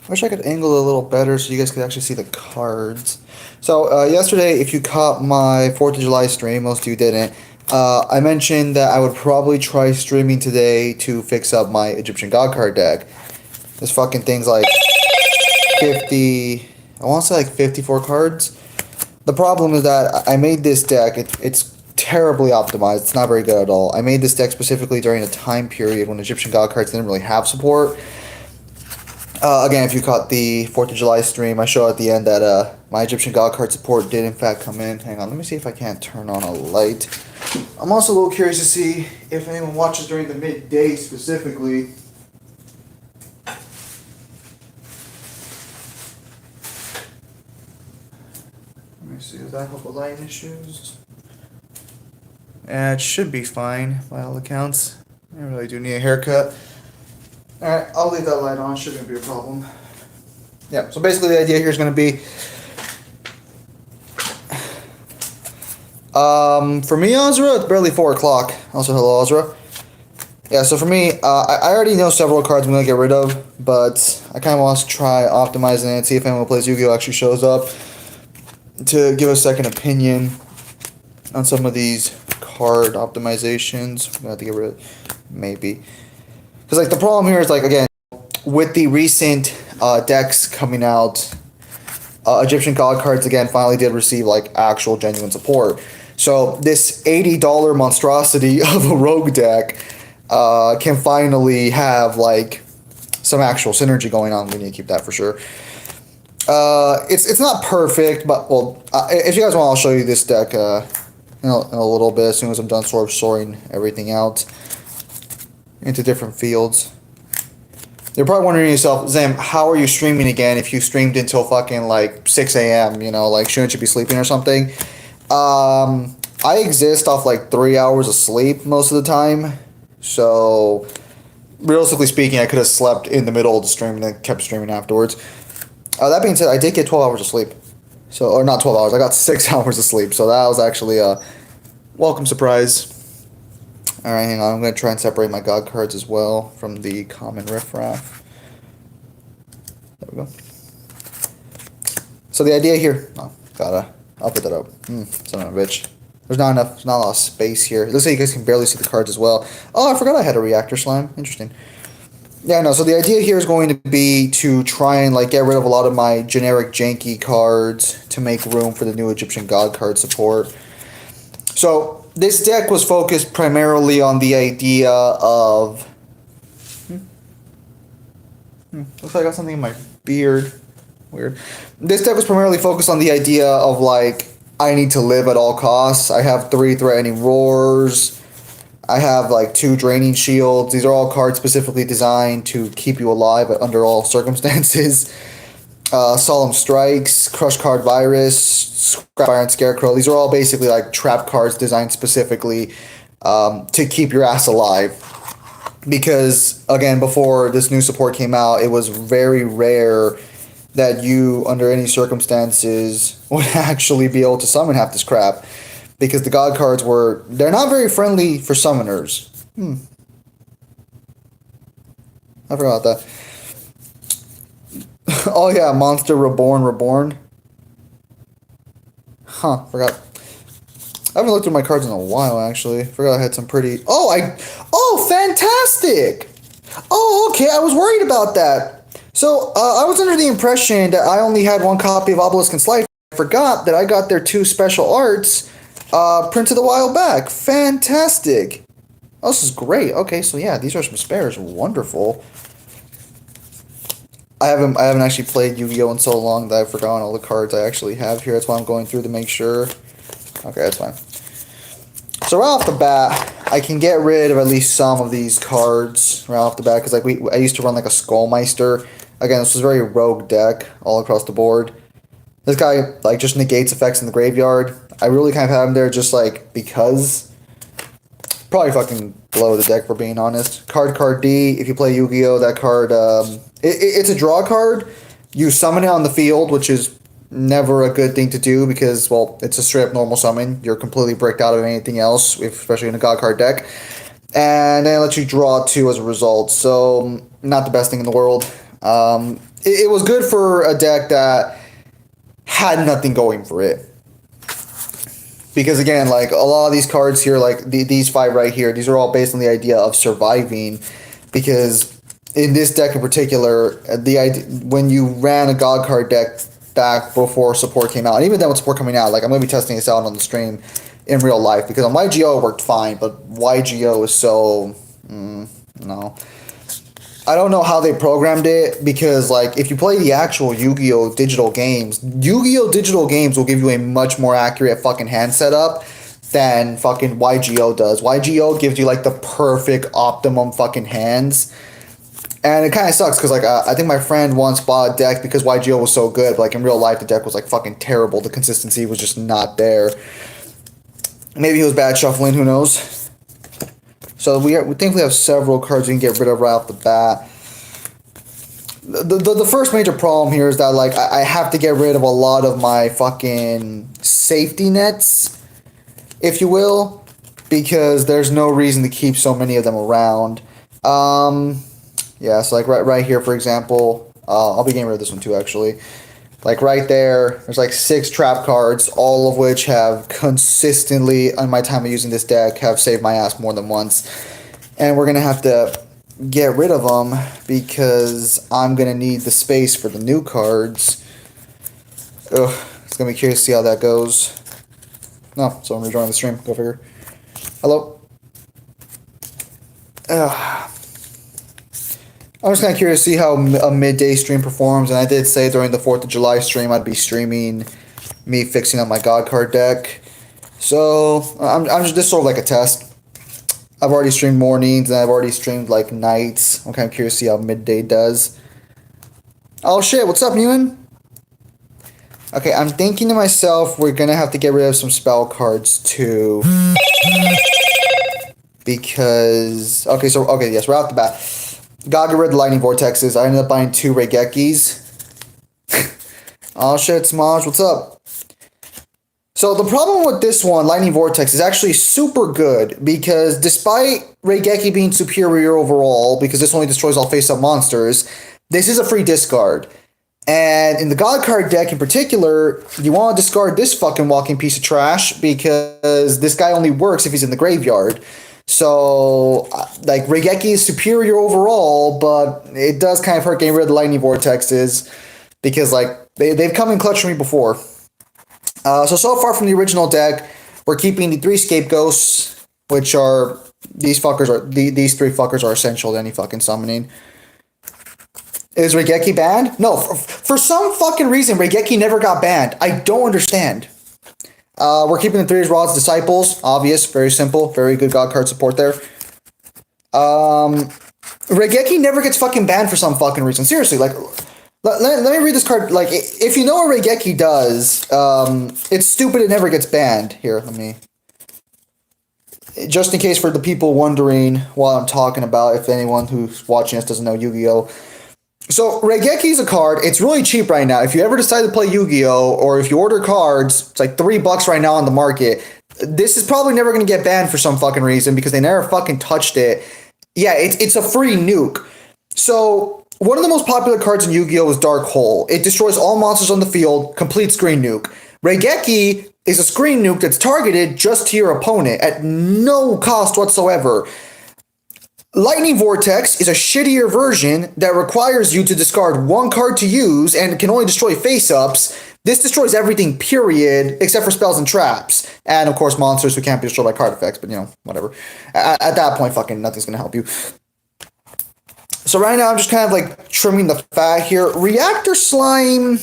Wish I could angle it a little better so you guys could actually see the cards. So, yesterday, if you caught my 4th of July stream, most of you didn't, I mentioned that I would probably try streaming today to fix up my Egyptian God card deck. This fucking thing's like 50, I want to say like 54 cards. The problem is that I made this deck, it's terribly optimized, it's not very good at all. I made this deck specifically during a time period when Egyptian God cards didn't really have support. Again, if you caught the 4th of July stream, I show at the end that my Egyptian God card support did in fact come in. Hang on, let me see if I can't turn on a light. I'm also a little curious to see if anyone watches during the midday specifically. Let me see, does that help with light issues? It should be fine by all accounts. I really do need a haircut. Alright, I'll leave that light on, shouldn't be a problem. Yeah, so basically the idea here is going to be, for me, Ozra, it's barely 4 o'clock. Also, hello, Ozra. Yeah, so for me, I already know several cards I'm going to get rid of, but I kind of want to try optimizing it, see if anyone who plays Yu-Gi-Oh! Actually shows up to give a second opinion on some of these card optimizations. I'm going to have to get rid of, maybe. Because, like, the problem here is, like, again, with the recent decks coming out, Egyptian God cards, again, finally did receive, like, actual genuine support. So, this $80 monstrosity of a rogue deck can finally have, like, some actual synergy going on. We need to keep that for sure. It's not perfect, but, well, if you guys want, I'll show you this deck in a little bit as soon as I'm done sort of sorting everything out into different fields. You're probably wondering to yourself, Zam, how are you streaming again if you streamed until fucking like 6 a.m., you know, like shouldn't you be sleeping or something? I exist off like 3 hours of sleep most of the time, so realistically speaking, I could have slept in the middle of the stream and then kept streaming afterwards. That being said, I did get 12 hours of sleep, so, or not 12 hours, I got 6 hours of sleep, so that was actually a welcome surprise. Alright, hang on. I'm going to try and separate my God cards as well from the common riffraff. There we go. So the idea here... Oh, I'll put that up. Son of a bitch. There's not a lot of space here. It looks like you guys can barely see the cards as well. Oh, I forgot I had a reactor slime. Interesting. Yeah, no, so the idea here is going to be to try and, like, get rid of a lot of my generic janky cards to make room for the new Egyptian God card support. So... this deck was focused primarily on the idea of... Looks like I got something in my beard. Weird. This deck was primarily focused on the idea of, like, I need to live at all costs. I have 3 Threatening Roars. I have, like, 2 Draining Shields. These are all cards specifically designed to keep you alive under all circumstances. Solemn Strikes, Crush Card Virus, Scrap Iron Scarecrow. These are all basically like trap cards designed specifically to keep your ass alive. Because, again, before this new support came out, it was very rare that you, under any circumstances, would actually be able to summon half this crap. Because the God cards they're not very friendly for summoners. I forgot that. Oh yeah, Monster Reborn. Huh, forgot. I haven't looked at my cards in a while, actually. Forgot I had some pretty... Oh, fantastic! Oh, okay, I was worried about that. So, I was under the impression that I only had 1 copy of Obelisk and Slife. I forgot that I got their 2 special arts printed a while back. Fantastic. Oh, this is great. Okay, so yeah, these are some spares. Wonderful. I haven't actually played Yu-Gi-Oh! In so long that I've forgotten all the cards I actually have here. That's why I'm going through to make sure. Okay, that's fine. So right off the bat, I can get rid of at least some of these cards right off the bat, because like I used to run like a Skullmeister. Again, this was a very rogue deck all across the board. This guy like just negates effects in the graveyard. I really kind of have him there just like because. Probably fucking blow the deck, for being honest. Card D, if you play Yu-Gi-Oh! That card, it's a draw card. You summon it on the field, which is never a good thing to do because, well, it's a straight up normal summon. You're completely bricked out of anything else, especially in a God card deck. And then it lets you draw 2 as a result, so not the best thing in the world. It was good for a deck that had nothing going for it. Because again, like a lot of these cards here, like these five right here, these are all based on the idea of surviving. Because in this deck in particular, the idea when you ran a God card deck back before support came out, and even then with support coming out, like I'm gonna be testing this out on the stream in real life because on YGO it worked fine, but YGO is so no. I don't know how they programmed it because, like, if you play the actual Yu-Gi-Oh! Digital games, Yu-Gi-Oh! Digital games will give you a much more accurate fucking hand setup than fucking YGO does. YGO gives you, like, the perfect optimum fucking hands. And it kind of sucks because, like, I think my friend once bought a deck because YGO was so good, but, like, in real life, the deck was, like, fucking terrible. The consistency was just not there. Maybe he was bad shuffling, who knows? So we think we have several cards we can get rid of right off the bat. The first major problem here is that like I have to get rid of a lot of my fucking safety nets, if you will, because there's no reason to keep so many of them around. Yeah, so like right here, for example, I'll be getting rid of this one too, actually. Like right there, there's like 6 trap cards, all of which have consistently, on my time of using this deck, have saved my ass more than once. And we're going to have to get rid of them because I'm going to need the space for the new cards. Ugh, it's going to be curious to see how that goes. No, so I'm rejoining the stream. Go figure. Hello? Ugh. I'm just kind of curious to see how a midday stream performs, and I did say during the 4th of July stream I'd be streaming me fixing up my God card deck. So, I'm just, this is sort of like a test. I've already streamed mornings, and I've already streamed, like, nights. I'm kind of curious to see how midday does. Oh shit, what's up, Ewan? Okay, I'm thinking to myself, we're gonna have to get rid of some spell cards, too. Because, okay, yes, right off the bat. Gotta get rid of the lightning vortexes. I ended up buying 2 Regekis. Oh shit, Smaj, what's up? So the problem with this one, Lightning Vortex, is actually super good because despite Regeki being superior overall, because this only destroys all face-up monsters, this is a free discard. And in the God card deck in particular, you want to discard this fucking walking piece of trash because this guy only works if he's in the graveyard. So, like, Regeki is superior overall, but it does kind of hurt getting rid of the Lightning Vortexes because, like, they've come in clutch for me before. So far from the original deck, we're keeping the 3 Scapegoats, which are, these 3 fuckers are essential to any fucking summoning. Is Regeki banned? No, for some fucking reason, Regeki never got banned. I don't understand. We're keeping the 3 Rod's Disciples. Obvious, very simple, very good God card support there. Regeki never gets fucking banned for some fucking reason. Seriously, like, let me read this card. Like, if you know what Regeki does, it's stupid it never gets banned. Here, let me... Just in case for the people wondering what I'm talking about, if anyone who's watching us doesn't know Yu-Gi-Oh! So, Regeki is a card. It's really cheap right now. If you ever decide to play Yu-Gi-Oh! Or if you order cards, it's like $3 right now on the market. This is probably never going to get banned for some fucking reason because they never fucking touched it. Yeah, it's a free nuke. So, one of the most popular cards in Yu-Gi-Oh! Is Dark Hole. It destroys all monsters on the field, complete screen nuke. Regeki is a screen nuke that's targeted just to your opponent at no cost whatsoever. Lightning Vortex is a shittier version that requires you to discard 1 card to use and can only destroy face-ups. This destroys everything, period, except for spells and traps. And, of course, monsters who can't be destroyed by card effects, but, you know, whatever. At that point, fucking nothing's gonna help you. So right now, I'm just kind of, like, trimming the fat here. Reactor Slime...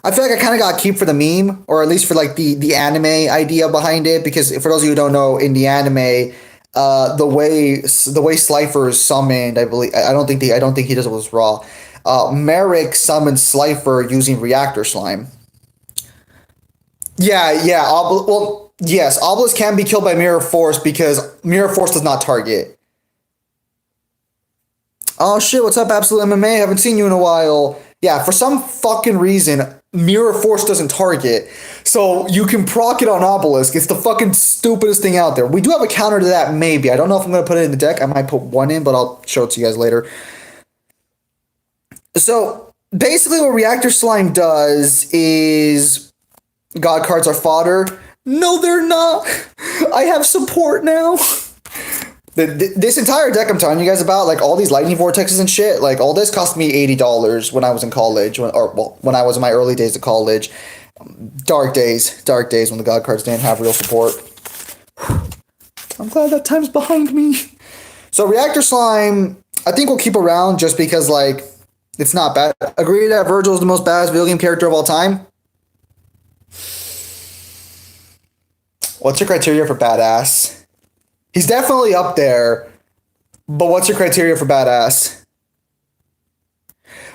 I feel like I kind of got to keep for the meme, or at least for, like, the anime idea behind it, because for those of you who don't know, in the anime... the way Slifer is summoned, I don't think he does it with Raw. Merrick summons Slifer using Reactor Slime. Yeah. Yes, Obelisk can be killed by Mirror Force because Mirror Force does not target. Oh shit, what's up, Absolute MMA? Haven't seen you in a while. Yeah, for some fucking reason, Mirror Force doesn't target. So you can proc it on Obelisk. It's the fucking stupidest thing out there. We do have a counter to that, maybe. I don't know if I'm going to put it in the deck. I might put one in, but I'll show it to you guys later. So basically, what Reactor Slime does is God cards are fodder. No, they're not. I have support now. This entire deck I'm telling you guys about, like all these lightning vortexes and shit, like all this cost me $80 when I was in college, when I was in my early days of college. Dark days when the God cards didn't have real support. I'm glad that time's behind me. So Reactor Slime, I think we'll keep around just because like it's not bad. Agree that Virgil is the most badass video game character of all time? What's your criteria for badass? He's definitely up there, but what's your criteria for badass?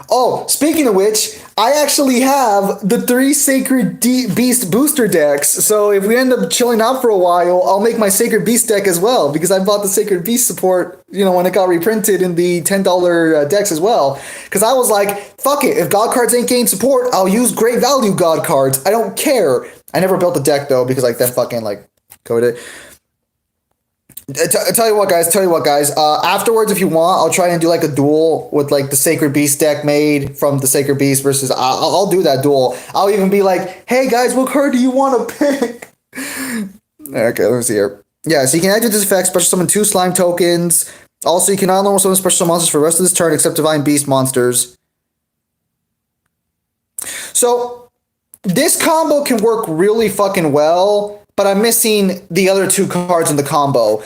Oh, speaking of which, I actually have the 3 Sacred Beast booster decks. So if we end up chilling out for a while, I'll make my Sacred Beast deck as well because I bought the Sacred Beast support, when it got reprinted in the $10 decks as well. Because I was like, fuck it, if God cards ain't gain support, I'll use great value God cards. I don't care. I never built the deck though because like then fucking like code it. Tell you what, guys. Afterwards, if you want, I'll try and do like a duel with like the Sacred Beast deck made from the Sacred Beast versus. I'll do that duel. I'll even be like, hey guys, what card do you want to pick? Okay, let me see here. Yeah, so you can activate this effect, special summon 2 slime tokens. Also, you can not normal summon special monsters for the rest of this turn except Divine Beast monsters. So this combo can work really fucking well. But I'm missing the other 2 cards in the combo.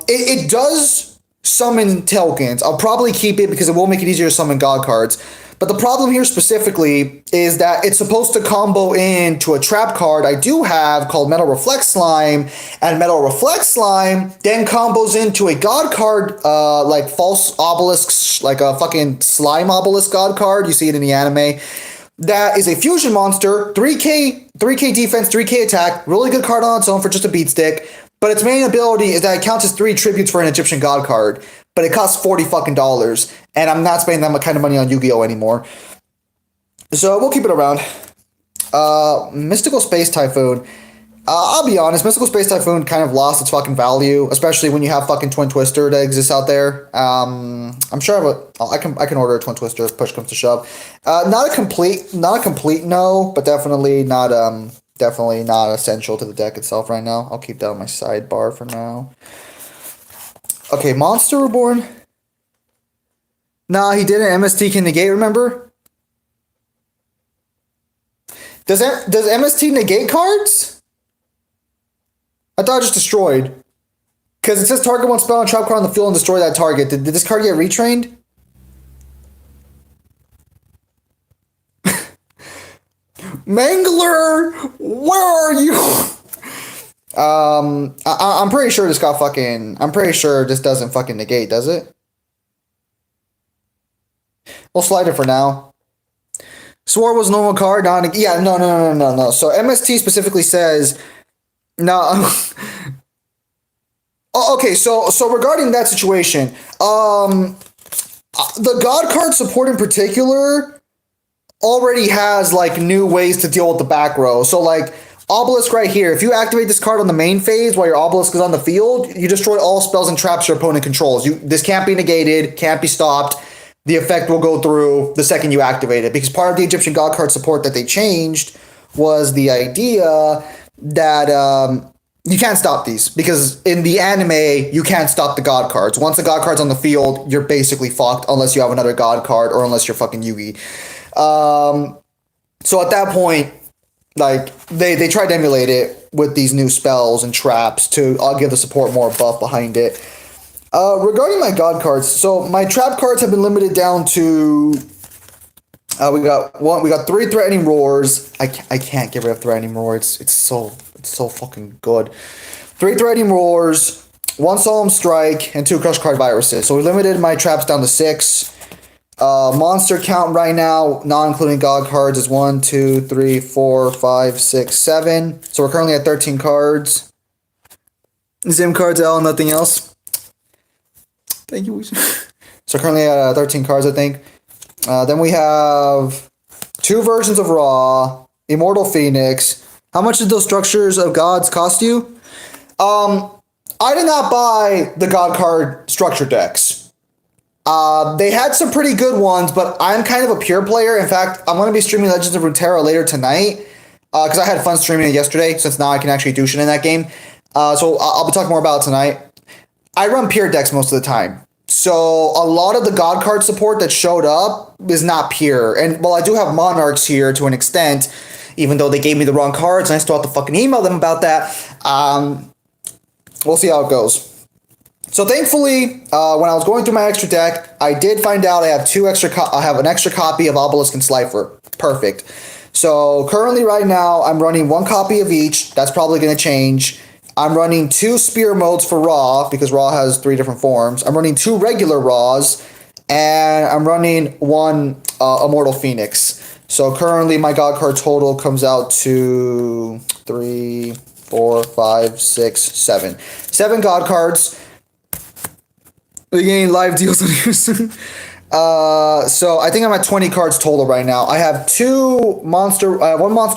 It does summon tokens. I'll probably keep it because it will make it easier to summon God cards. But the problem here specifically is that it's supposed to combo into a trap card I do have called Metal Reflect Slime. And Metal Reflect Slime then combos into a God card like False Obelisk, like a fucking Slime Obelisk God card. You see it in the anime. That is a fusion monster, 3k defense, 3k attack, really good card on its own for just a beat stick, but its main ability is that it counts as 3 tributes for an Egyptian god card, but it costs $40 fucking, and I'm not spending that kind of money on Yu-Gi-Oh! Anymore. So we'll keep it around. Mystical Space Typhoon. I'll be honest, Mystical Space Typhoon kind of lost its fucking value, especially when you have fucking Twin Twister that exists out there. I'm sure I can order a Twin Twister if push comes to shove. Not a complete no, but definitely not essential to the deck itself right now. I'll keep that on my sidebar for now. Okay, Monster Reborn. Nah, he didn't. MST can negate, remember? Does MST negate cards? I thought it just destroyed. Because it says target 1 spell and trap card on the field and destroy that target. Did this card get retrained? Mangler! Where are you? I'm pretty sure this got fucking... I'm pretty sure this doesn't fucking negate, does it? We'll slide it for now. Sword was normal card, not... Yeah, no. So MST specifically says... No. Okay, so regarding that situation, the God card support in particular already has like new ways to deal with the back row. So like Obelisk right here, if you activate this card on the main phase while your Obelisk is on the field, you destroy all spells and traps your opponent controls. This can't be negated, can't be stopped. The effect will go through the second you activate it, because part of the Egyptian God card support that they changed was the idea that you can't stop these, because in the anime you can't stop the God cards. Once the God card's on the field, you're basically fucked unless you have another God card or unless you're fucking Yugi. So at that point, like they tried to emulate it with these new spells and traps to give the support more buff behind it. Regarding my God cards, so my trap cards have been limited down to we got 3 Threatening Roars. I can't get rid of Threatening Roars. It's so fucking good. 3 Threatening Roars, 1 Solemn Strike, and 2 Crush Card Viruses. So we limited my traps down to 6. Monster count right now, not including God cards, is 1, 2, 3, 4, 5, 6, 7. So we're currently at 13 cards. Zim cards, L, nothing else. Thank you. So currently at 13 cards, I think. Then we have 2 versions of Ra, Immortal Phoenix. How much did those Structures of Gods cost you? I did not buy the God card structure decks. They had some pretty good ones, but I'm kind of a pure player. In fact, I'm going to be streaming Legends of Runeterra later tonight because I had fun streaming it yesterday, since now I can actually do shit in that game. So I'll be talking more about it tonight. I run pure decks most of the time. So a lot of the God card support that showed up is not pure. And while I do have Monarchs here to an extent, even though they gave me the wrong cards and I still have to fucking email them about that, we'll see how it goes. So thankfully, when I was going through my extra deck, I did find out I have I have an extra copy of Obelisk and Slifer. Perfect. So currently right now, I'm running one copy of each. That's probably going to change. I'm running 2 spear modes for Raw, because Raw has 3 different forms. I'm running 2 regular Raws, and I'm running 1 Immortal Phoenix. So currently my God card total comes out to 3, 4, 5, 6, 7. 7 God cards. We're getting live deals on here soon. So I think I'm at 20 cards total right now. I have 1 Monster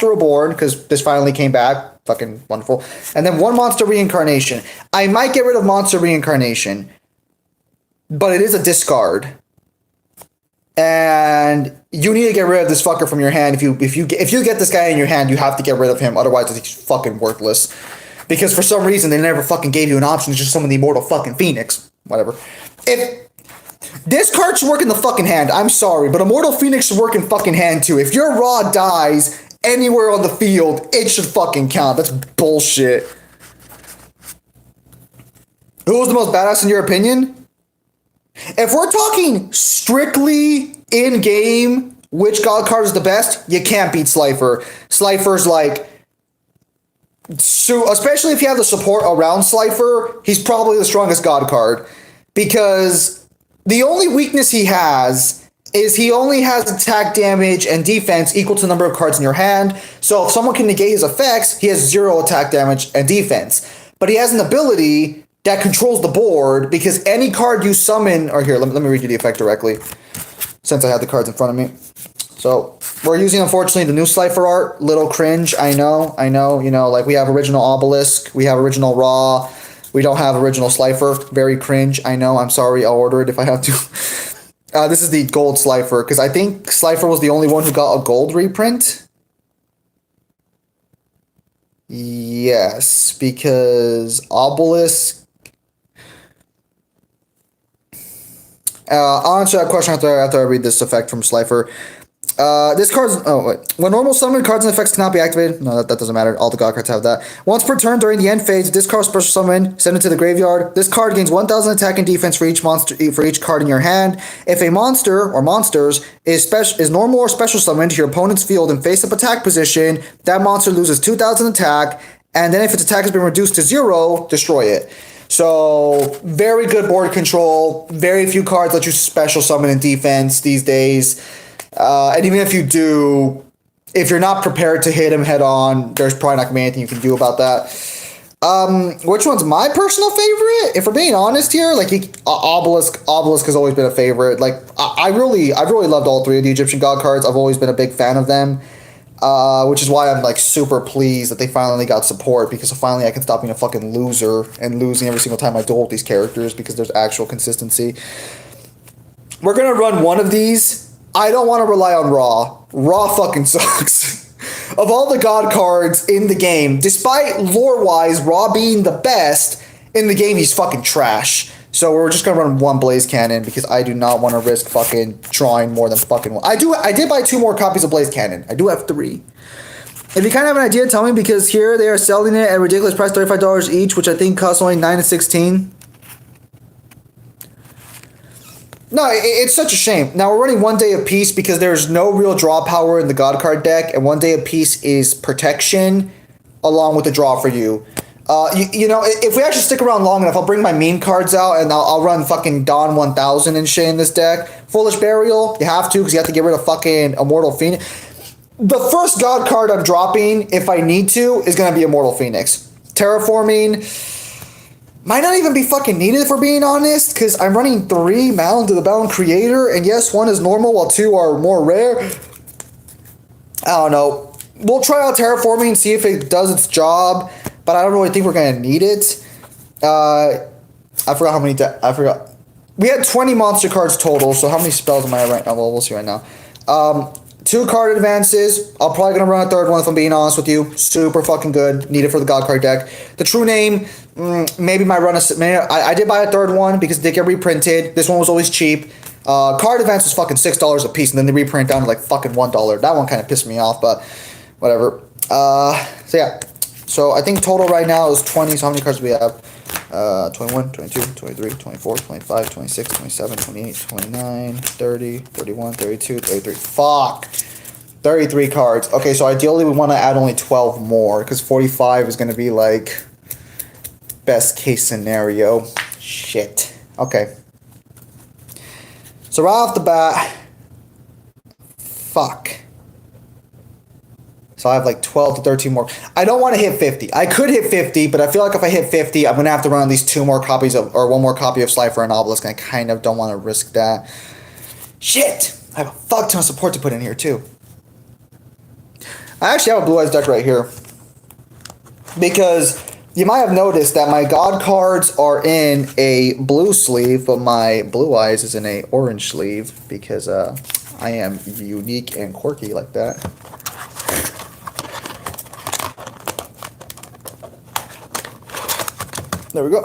Reborn, because this finally came back. Fucking wonderful. And then 1 Monster Reincarnation. I might get rid of Monster Reincarnation, but it is a discard. And you need to get rid of this fucker from your hand. If you get this guy in your hand, you have to get rid of him. Otherwise, he's fucking worthless. Because for some reason, they never fucking gave you an option to just summon the Immortal fucking Phoenix. Whatever. If this card should work in the fucking hand, I'm sorry, but Immortal Phoenix should work in fucking hand too. If your Raw dies anywhere on the field, it should fucking count. That's bullshit. Who was the most badass in your opinion? If we're talking strictly in-game, which God card is the best, you can't beat Slifer. Slifer's like... So, especially if you have the support around Slifer, he's probably the strongest God card. Because the only weakness he has is he only has attack damage and defense equal to the number of cards in your hand. So if someone can negate his effects, he has 0 attack damage and defense. But he has an ability that controls the board, because any card you summon... Or here, let me read you the effect directly, since I have the cards in front of me. So we're using, unfortunately, the new Slifer art. Little cringe, I know. You know, like we have original Obelisk, we have original Raw, we don't have original Slifer. Very cringe, I know. I'm sorry, I'll order it if I have to. This is the gold Slifer, because I think Slifer was the only one who got a gold reprint. Yes, because Obelisk... I'll answer that question after I read this effect from Slifer. This card's... Oh, wait. When normal summon cards and effects cannot be activated... No, that doesn't matter. All the God cards have that. Once per turn during the end phase, discard special summon, send it to the graveyard. This card gains 1,000 attack and defense for each monster for each card in your hand. If a monster or monsters is normal or special summoned to your opponent's field in face-up attack position, that monster loses 2,000 attack, and then if its attack has been reduced to 0, destroy it. So, very good board control. Very few cards let you special summon in defense these days. And even if you do, if you're not prepared to hit him head on, there's probably not gonna be anything you can do about that. Which one's my personal favorite? If we're being honest here, like Obelisk has always been a favorite. Like I've really loved all 3 of the Egyptian God cards. I've always been a big fan of them. Which is why I'm like super pleased that they finally got support, because finally I can stop being a fucking loser and losing every single time I duel with these characters, because there's actual consistency. We're gonna run one of these. I don't want to rely on Raw. Raw fucking sucks. Of all the God cards in the game, despite lore-wise Raw being the best in the game, he's fucking trash. So we're just gonna run 1 Blaze Cannon, because I do not want to risk fucking drawing more than fucking 1. I did buy 2 more copies of Blaze Cannon. I do have 3. If you kind of have an idea, tell me, because here they are selling it at a ridiculous price, $35 each, which I think costs only $9 to $16. No, it's such a shame. Now, we're running 1 Day of Peace because there's no real draw power in the God card deck, and 1 Day of Peace is protection along with the draw for you. You know, if we actually stick around long enough, I'll bring my meme cards out, and I'll run fucking Dawn 1000 and shit in this deck. Foolish Burial, you have to, because you have to get rid of fucking Immortal Phoenix. The first God card I'm dropping, if I need to, is going to be Immortal Phoenix. Terraforming might not even be fucking needed, if we're being honest, because I'm running 3 Malin to the Bound Creator, and yes, 1 is normal while 2 are more rare. I don't know. We'll try out Terraforming and see if it does its job, but I don't really think we're going to need it. I forgot how many... I forgot. we had 20 monster cards total, so how many spells am I at right now? Well, we'll see right now. 2 card advances. I'm probably going to run a third one if I'm being honest with you. Super fucking good. Need it for the God card deck. The True Name, maybe my run. I did buy a third one because it did get reprinted. This one was always cheap. Card advance was fucking $6 a piece, and then they reprint down to like fucking $1. That one kind of pissed me off, but whatever. So yeah. So I think total right now is 20. So how many cards do we have? 21, 22, 23, 24, 25, 26, 27, 28, 29, 30, 31, 32, 33. Fuck. 33 cards. Okay, so ideally we want to add only 12 more because 45 is going to be like best case scenario. Shit. Okay. So right off the bat, fuck. So I have like 12 to 13 more. I don't want to hit 50. I could hit 50, but I feel like if I hit 50, I'm going to have to run at least 2 more copies of, or 1 more copy of Slifer and Obelisk, and I kind of don't want to risk that. Shit! I have a fuck ton of support to put in here, too. I actually have a Blue Eyes deck right here. Because you might have noticed that my God cards are in a blue sleeve, but my Blue Eyes is in a orange sleeve, because I am unique and quirky like that. There we go.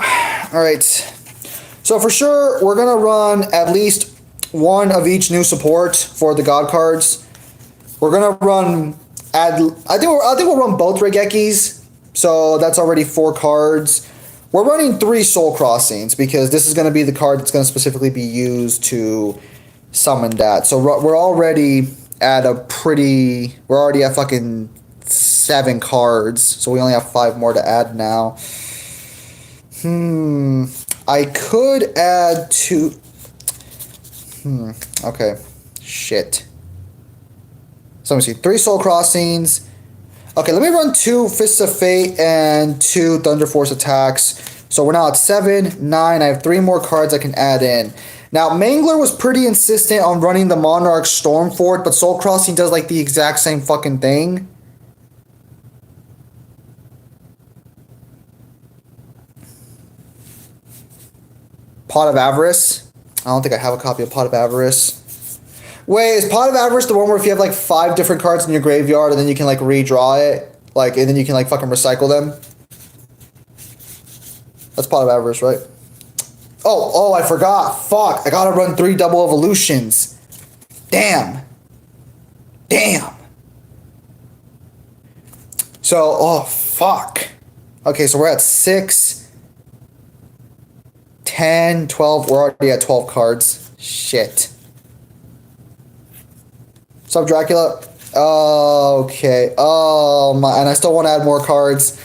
All right. So for sure, we're going to run at least 1 of each new support for the God cards. We're going to run... I think we'll run both Regekis. So that's already 4 cards. We're running 3 Soul Crossings because this is going to be the card that's going to specifically be used to summon that. So we're already at we're already at fucking 7 cards. So we only have 5 more to add now. I could add 2. Okay. Shit. So let me see. 3 Soul Crossings. Okay, let me run 2 Fists of Fate and 2 Thunder Force attacks. So we're now at 7, 9. I have 3 more cards I can add in. Now, Mangler was pretty insistent on running the Monarch Stormfort, but Soul Crossing does like the exact same fucking thing. Pot of Avarice. I don't think I have a copy of Pot of Avarice. Wait, is Pot of Avarice the one where if you have like 5 different cards in your graveyard and then you can like redraw it? Like, and then you can like fucking recycle them? That's Pot of Avarice, right? Oh, I forgot. Fuck. I gotta run 3 double evolutions. Damn. So, oh, fuck. Okay, so we're at 6. 10, 12, we're already at 12 cards. Shit. What's up, Dracula? Okay. Oh, my. And I still want to add more cards.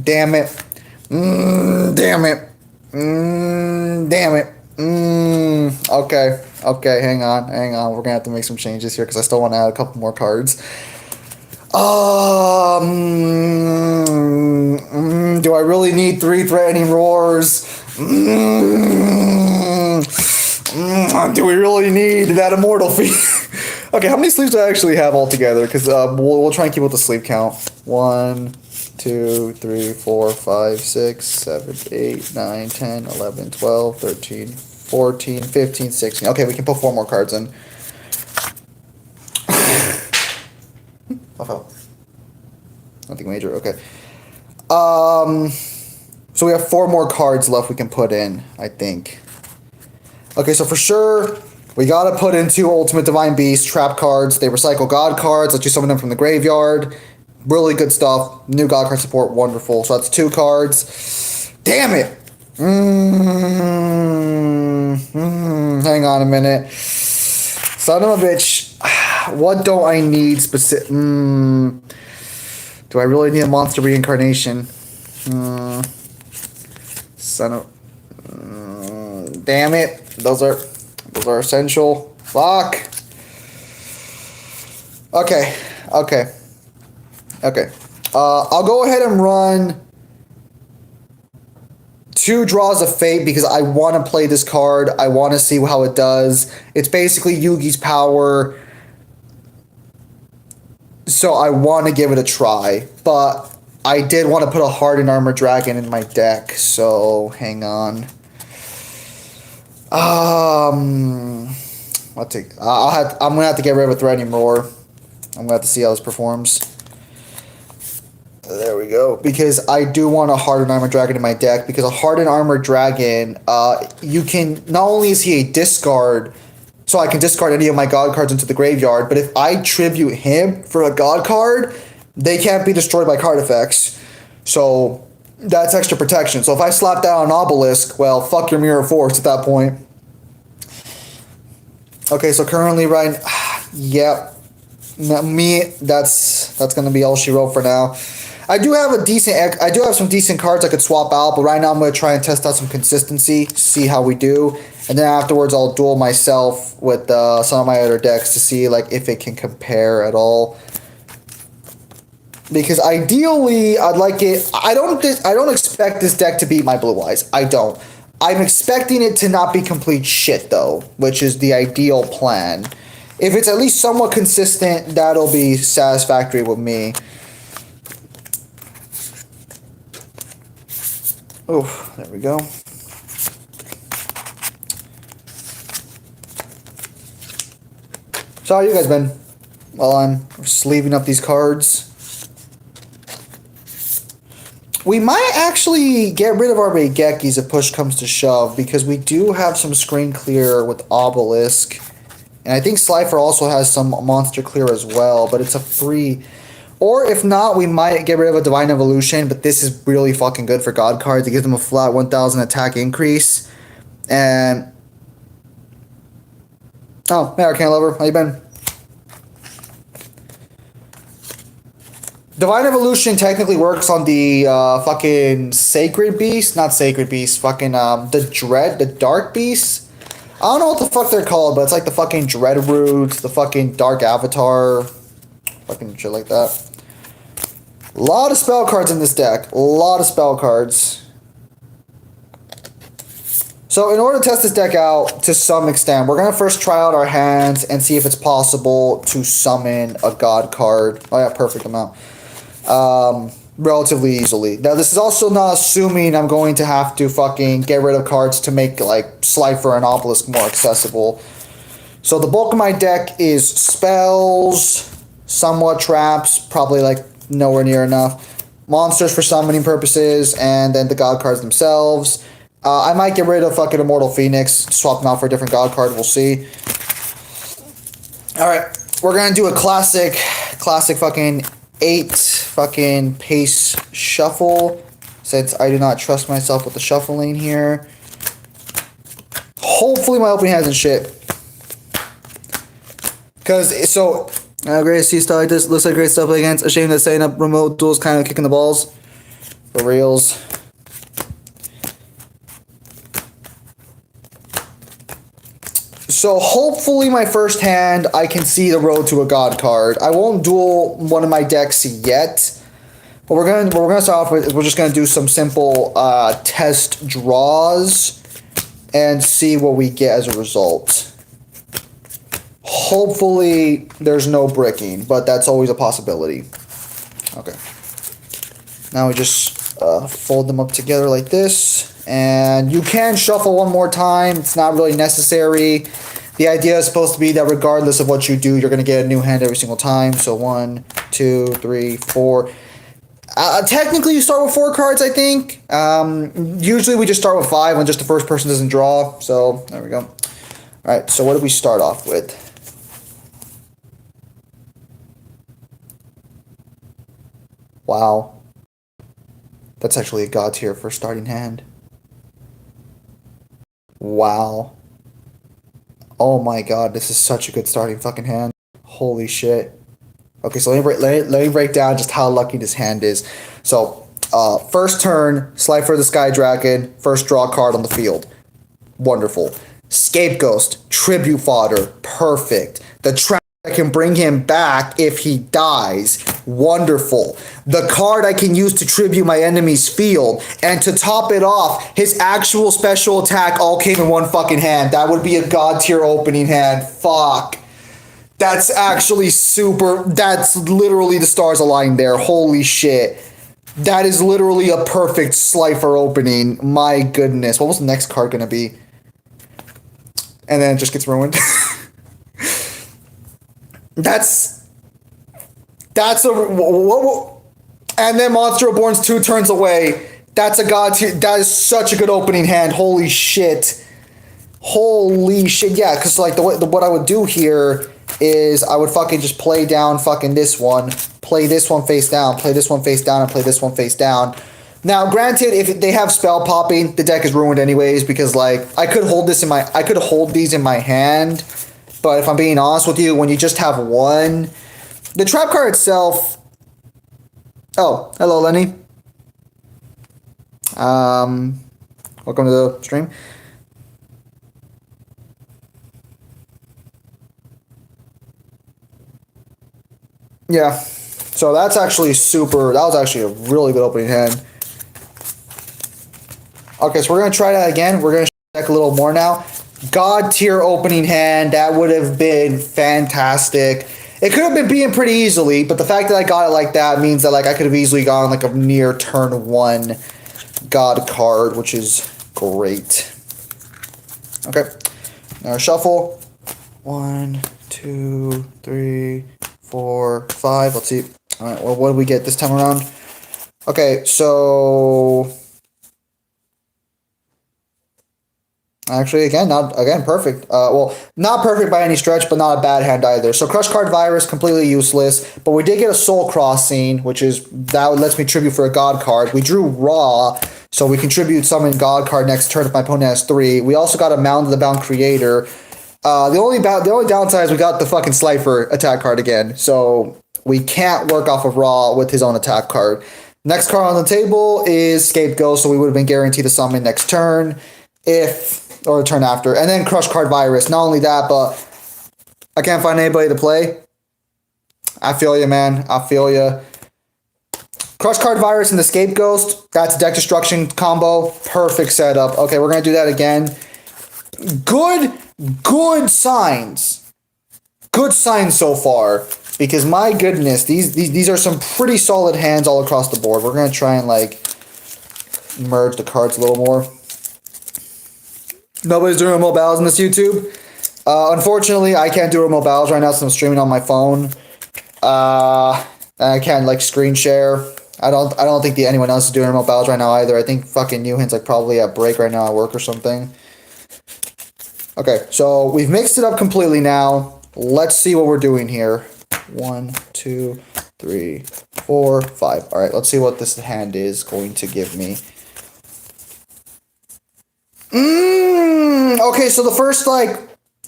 Damn it. Damn it. Okay, hang on. We're going to have to make some changes here because I still want to add a couple more cards. Do I really need 3 Threatening Roars? Do we really need that Immortal Feat? Okay, how many sleeves do I actually have altogether? Because we'll try and keep with the sleeve count. 1, 2, 3, 4, 5, 6, 7, 8, 9, 10, 11, 12, 13, 14, 15, 16. Okay, we can put 4 more cards in. Nothing major, okay. So we have 4 more cards left we can put in, I think. Okay, so for sure, we gotta put in 2 Ultimate Divine Beast trap cards. They recycle God cards, let you summon them from the graveyard. Really good stuff. New God card support, wonderful. So that's 2 cards. Damn it! Hang on a minute. Son of a bitch. What don't I need specific? Do I really need a monster reincarnation? Son of... damn it. Those are essential. Fuck. Okay. I'll go ahead and run 2 Draws of Fate because I want to play this card. I want to see how it does. It's basically Yugi's power. So I want to give it a try. But I did want to put a Hardened Armor Dragon in my deck. So hang on. Um, I'm gonna have to get rid of a threatening roar. I'm gonna have to see how this performs. There we go. Because I do want a hardened armor dragon in my deck. Because a hardened armor dragon, you can not only is he a discard, so I can discard any of my god cards into the graveyard. But if I tribute him for a god card, they can't be destroyed by card effects. So that's extra protection. So if I slap down an obelisk, well, fuck your mirror force at that point. Okay, so currently, right, yep, that's gonna be all she wrote for now. I do have some decent cards I could swap out, but right now I'm gonna try and test out some consistency, see how we do, and then afterwards I'll duel myself with some of my other decks to see like if it can compare at all. Because ideally, I'd like it. I don't expect this deck to beat my Blue Eyes. I don't. I'm expecting it to not be complete shit though, which is the ideal plan. If it's at least somewhat consistent, that'll be satisfactory with me. Oh, there we go. So how you guys been? While I'm sleeving up these cards. We might actually get rid of our Raigekis if push comes to shove, because we do have some screen clear with Obelisk. And I think Slifer also has some monster clear as well, but it's a free. Or if not, we might get rid of a Divine Evolution, but this is really fucking good for God cards. It gives them a flat 1000 attack increase. And... oh, hey Arcane Lover, how you been? Divine Evolution technically works on the fucking Sacred Beast, not Sacred Beast, fucking the Dark Beast. I don't know what the fuck they're called, but it's like the fucking Dreadroot, the fucking Dark Avatar, fucking shit like that. A lot of spell cards in this deck, a lot of spell cards. So in order to test this deck out to some extent, we're going to first try out our hands and see if it's possible to summon a god card. Oh yeah, perfect amount. Relatively easily. Now, this is also not assuming I'm going to have to fucking get rid of cards to make, like, Slifer and Obelisk more accessible. So the bulk of my deck is spells, somewhat traps, probably, like, nowhere near enough, monsters for summoning purposes, and then the god cards themselves. I might get rid of fucking Immortal Phoenix, swap them out for a different god card, we'll see. Alright, we're gonna do a classic fucking 8 fucking pace shuffle, since I do not trust myself with the shuffling here. Hopefully my opening hasn't shit. Because, so, great to see stuff like this. Looks like great stuff against. A shame that setting up remote duels kind of kicking the balls. For reals. So hopefully my first hand, I can see the road to a god card. I won't duel one of my decks yet. But what we're gonna start off with is we're just gonna do some simple test draws and see what we get as a result. Hopefully there's no bricking, but that's always a possibility. Okay. Now we just fold them up together like this. And you can shuffle one more time. It's not really necessary. The idea is supposed to be that regardless of what you do, you're going to get a new hand every single time. So 1, 2, 3, 4. Technically, you start with 4 cards, I think. Usually, we just start with 5 when just the first person doesn't draw. So there we go. All right, so what do we start off with? Wow. That's actually a god tier for starting hand. Wow. Oh my god, this is such a good starting fucking hand. Holy shit. Okay, so let me break down just how lucky this hand is. So, first turn, Slifer the Sky Dragon, first draw card on the field. Wonderful. Scapegoat, tribute fodder, perfect. The trap I can bring him back if he dies. Wonderful. The card I can use to tribute my enemy's field. And to top it off, his actual special attack all came in one fucking hand. That would be a god tier opening hand. Fuck. That's actually super. That's literally the stars aligned there. Holy shit. That is literally a perfect Slifer opening. My goodness. What was the next card going to be? and then it just gets ruined. that's a and then Monster Reborn's 2 turns away. That's a god tier. That is such a good opening hand. Holy shit. Holy shit. Yeah, because like what I would do here is I would fucking just play down fucking this one, play this one face down, play this one face down, and play this one face down. Now, granted, if they have spell popping, the deck is ruined anyways because like I could hold these in my hand, but if I'm being honest with you, when you just have one, the trap card itself. Oh, hello, Lenny. Welcome to the stream. Yeah, so that's actually super. That was actually a really good opening hand. Okay, so we're gonna try that again. We're gonna check a little more now. God tier opening hand. That would have been fantastic. It could have been beaten pretty easily, but the fact that I got it like that means that like I could have easily gone like a near turn 1 god card, which is great. Okay, now shuffle. 1, 2, 3, 4, 5. Let's see. All right. Well, what do we get this time around? Okay, so actually, again, perfect. Well, not perfect by any stretch, but not a bad hand either. So Crush Card Virus, completely useless. But we did get a Soul Crossing, which is, that lets me tribute for a God card. We drew Raw, so we contribute summon God card next turn if my opponent has 3. We also got a Mound of the Bound Creator. The only downside is we got the fucking Slifer attack card again. So we can't work off of Raw with his own attack card. Next card on the table is Scapegoat, so we would have been guaranteed to summon next turn. Or a turn after. And then Crush Card Virus. Not only that, but I can't find anybody to play. I feel you, man. I feel you. Crush Card Virus and the Scapegoat. That's a deck destruction combo. Perfect setup. Okay, we're going to do that again. Good signs. Good signs so far. Because my goodness, these are some pretty solid hands all across the board. We're going to try and like merge the cards a little more. Nobody's doing remote battles in this YouTube. Unfortunately, I can't do remote battles right now since I'm streaming on my phone. I can't like screen share. I don't think anyone else is doing remote battles right now either. I think fucking Newhan's like probably at break right now at work or something. Okay, so we've mixed it up completely now. Let's see what we're doing here. 1, 2, 3, 4, 5. All right, let's see what this hand is going to give me. Okay, so the first, like,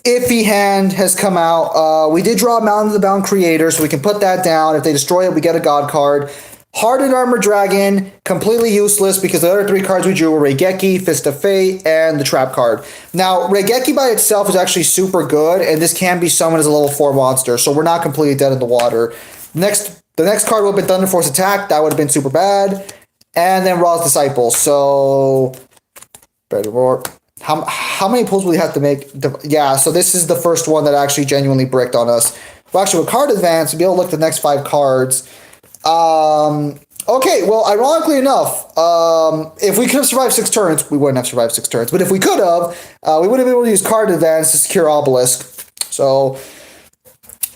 iffy hand has come out. We did draw a Mound of the Bound Creator, so we can put that down. If they destroy it, we get a God card. Hardened Armor Dragon, completely useless because the other 3 cards we drew were Raigeki, Fist of Fate, and the Trap card. Now, Raigeki by itself is actually super good, and this can be summoned as a level 4 monster, so we're not completely dead in the water. The next card would have been Thunder Force Attack. That would have been super bad. And then Ra's Disciple. So how many pulls will we have to make? Yeah, so this is the first one that actually genuinely bricked on us. Well, actually, with card advance, we'll be able to look at the next 5 cards. Okay, well, ironically enough, if we could have survived 6 turns, we wouldn't have survived 6 turns. But if we could have, we would have been able to use card advance to secure Obelisk. So,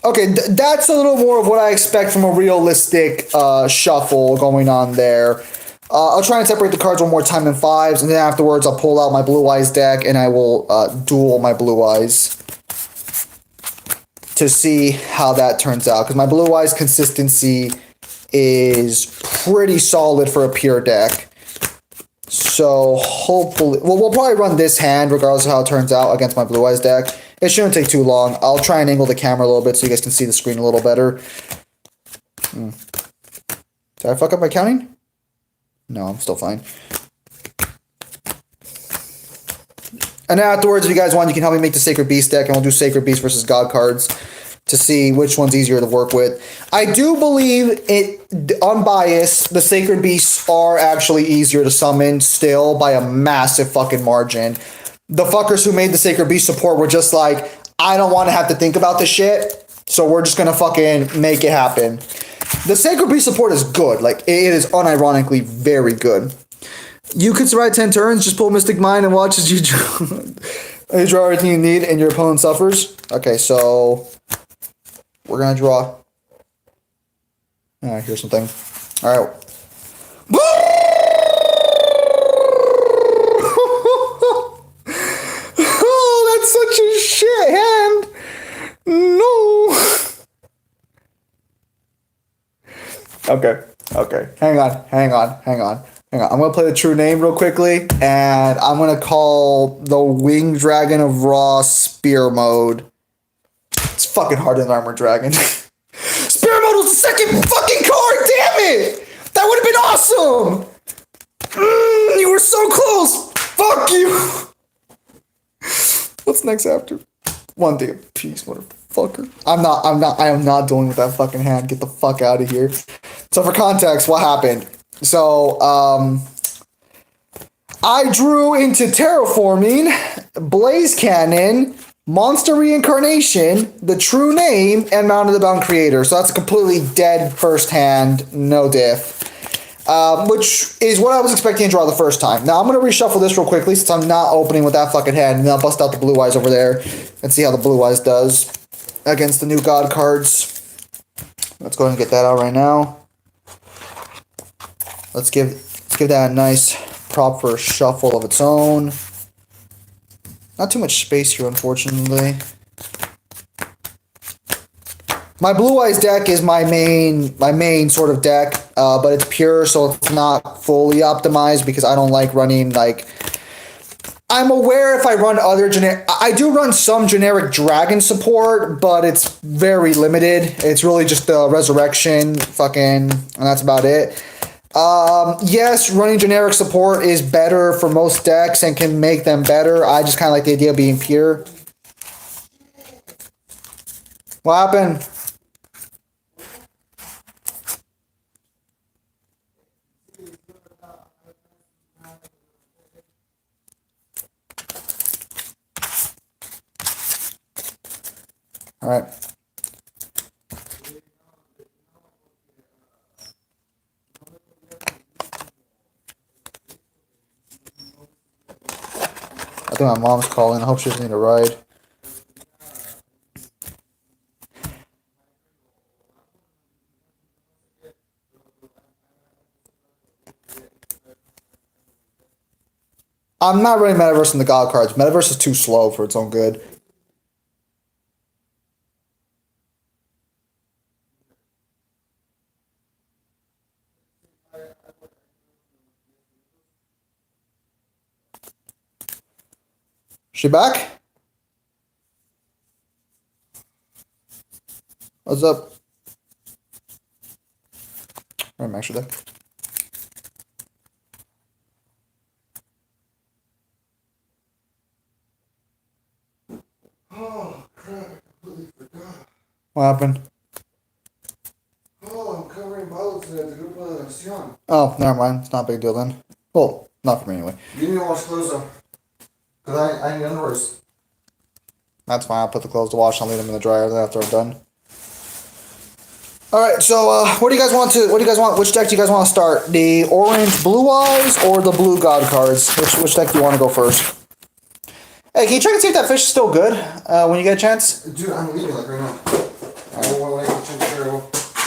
okay, that's a little more of what I expect from a realistic shuffle going on there. I'll try and separate the cards one more time in 5s, and then afterwards I'll pull out my Blue Eyes deck, and I will duel my Blue Eyes to see how that turns out. Because my Blue Eyes consistency is pretty solid for a pure deck. So hopefully, well, we'll probably run this hand regardless of how it turns out against my Blue Eyes deck. It shouldn't take too long. I'll try and angle the camera a little bit so you guys can see the screen a little better. Did I fuck up my counting? No, I'm still fine. And afterwards, if you guys want, you can help me make the Sacred Beast deck, and we'll do Sacred Beast versus God cards to see which one's easier to work with. I do believe it, unbiased, the Sacred Beasts are actually easier to summon still by a massive fucking margin. The fuckers who made the Sacred Beast support were just like, I don't want to have to think about this shit, so we're just gonna fucking make it happen. The Sacred Beast support is good. Like, it is unironically very good. You could survive 10 turns, just pull Mystic Mind and watch as you draw. You draw everything you need and your opponent suffers. Okay, so we're gonna draw. Here's something. Alright. Oh, that's such a shit hand. No. Okay. Hang on. I'm gonna play the true name real quickly, and I'm gonna call the Winged Dragon of Ra Spear Mode. It's fucking harder than Armored Dragon. Spear Mode was the second fucking card, damn it! That would have been awesome! You were so close! Fuck you! What's next after? One day of peace, motherfucker. I am not dealing with that fucking hand. Get the fuck out of here. So for context, what happened? So, I drew into Terraforming, Blaze Cannon, Monster Reincarnation, the True Name, and Mound of the Bound Creator. So that's a completely dead first hand, no diff. Which is what I was expecting to draw the first time. Now I'm going to reshuffle this real quickly since I'm not opening with that fucking hand. And then I'll bust out the Blue Eyes over there and see how the Blue Eyes does against the new God cards. Let's go ahead and get that out right now. Let's give that a nice prop for a shuffle of its own. Not too much space here, unfortunately. My Blue Eyes deck is my main sort of deck, but it's pure, so it's not fully optimized because I don't like running, like... I'm aware if I run other generic... I do run some generic dragon support, but it's very limited. It's really just the resurrection, and that's about it. Yes, running generic support is better for most decks and can make them better. I just kind of like the idea of being pure. What happened? All right. I think my mom's calling. I hope she doesn't need a ride. I'm not running Metaverse in the God cards. Metaverse is too slow for its own good. She back? What's up? Alright, max your deck. Oh, crap, I completely forgot. What happened? Oh, I'm covering bottles at the Grupo de Acción. Oh, never mind. It's not a big deal then. Well, not for me anyway. You need to wash clothes though. Because I need underwears. That's fine. I'll put the clothes to wash. I'll leave them in the dryer after I'm done. Alright, so what do you guys want? Which deck do you guys want to start? The orange Blue Eyes or the blue God cards? Which deck do you want to go first? Hey, can you check and see if that fish is still good when you get a chance? Dude, I'm leaving like right now.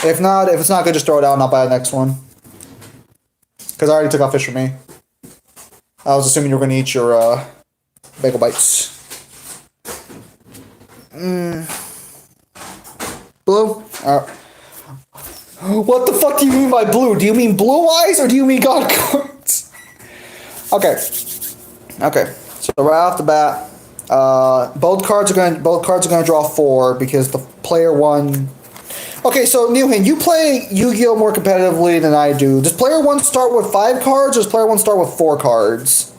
If it's not good, just throw it out and I'll buy the next one. Because I already took off fish for me. I was assuming you were going to eat your bagel bites. Blue? What the fuck do you mean by blue? Do you mean Blue Eyes or do you mean God cards? Okay. So right off the bat, both cards are gonna draw 4 because the player 1. Okay, so Newhan, you play Yu-Gi-Oh more competitively than I do. Does player 1 start with 5 cards or does player 1 start with 4 cards?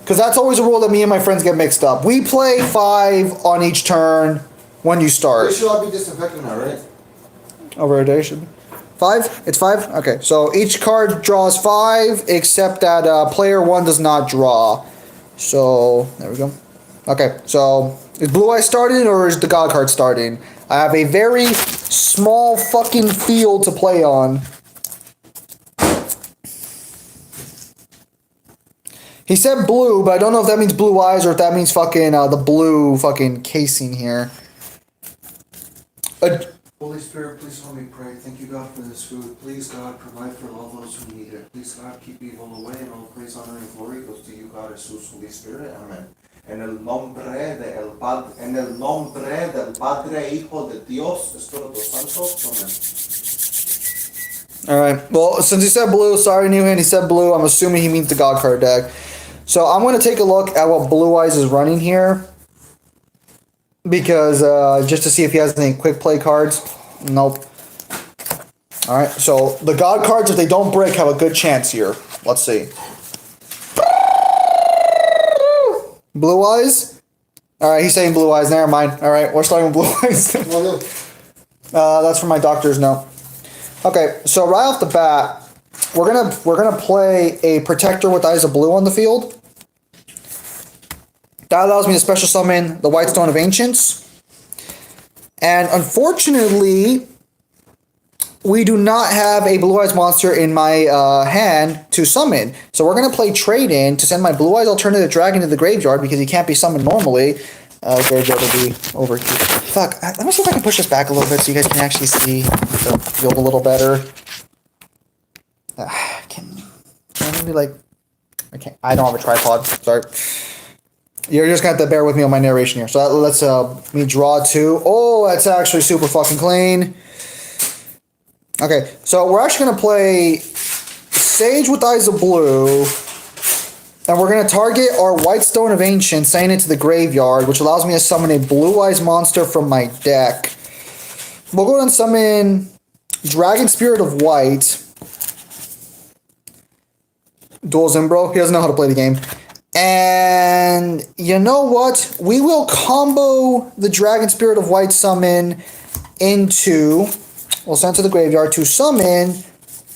Because that's always a rule that me and my friends get mixed up. We play 5 on each turn when you start. They should all be disinfected now, right? Over rotation. 5? It's 5? Okay, so each card draws 5, except that player 1 does not draw. So, there we go. Okay, so is Blue Eye starting or is the God card starting? I have a very small fucking field to play on. He said blue, but I don't know if that means blue eyes or if that means fucking the blue fucking casing here. Holy Spirit, please help me pray. Thank you, God, for this food. Please, God, provide for all those who need it. Please, God, keep evil away, and all praise, honor, and glory goes to you, God, Jesus, Holy Spirit. Amen. En el nombre del Padre, Hijo de Dios, Espíritu Santo. Amen. Alright, well, since he said blue, sorry, New Hand, he said blue. I'm assuming he means the God card deck. So I'm going to take a look at what Blue Eyes is running here. Because, just to see if he has any quick play cards. Nope. Alright, so the God cards, if they don't break, have a good chance here. Let's see. Blue Eyes? Alright, he's saying Blue Eyes. Never mind. Alright, we're starting with Blue Eyes. That's for my doctor's note. Okay, so right off the bat, we're gonna play a Protector with Eyes of Blue on the field. That allows me to special summon the White Stone of Ancients. And unfortunately, we do not have a Blue Eyes monster in my hand to summon. So we're going to play Trade In to send my Blue Eyes Alternative Dragon to the graveyard because he can't be summoned normally. Graveyard will be over here. Fuck, let me see if I can push this back a little bit so you guys can actually see the field a little better. Can maybe like... I don't have a tripod, sorry. You're just going to have to bear with me on my narration here. So let's me draw two. Oh, that's actually super fucking clean. Okay, so we're actually going to play Sage with Eyes of Blue. And we're going to target our White Stone of Ancient, sending it to the graveyard, which allows me to summon a Blue Eyes monster from my deck. We'll go ahead and summon Dragon Spirit of White. Dual Zimbro. He doesn't know how to play the game. And you know what? We will combo the Dragon Spirit of White summon into... We'll send to the graveyard to summon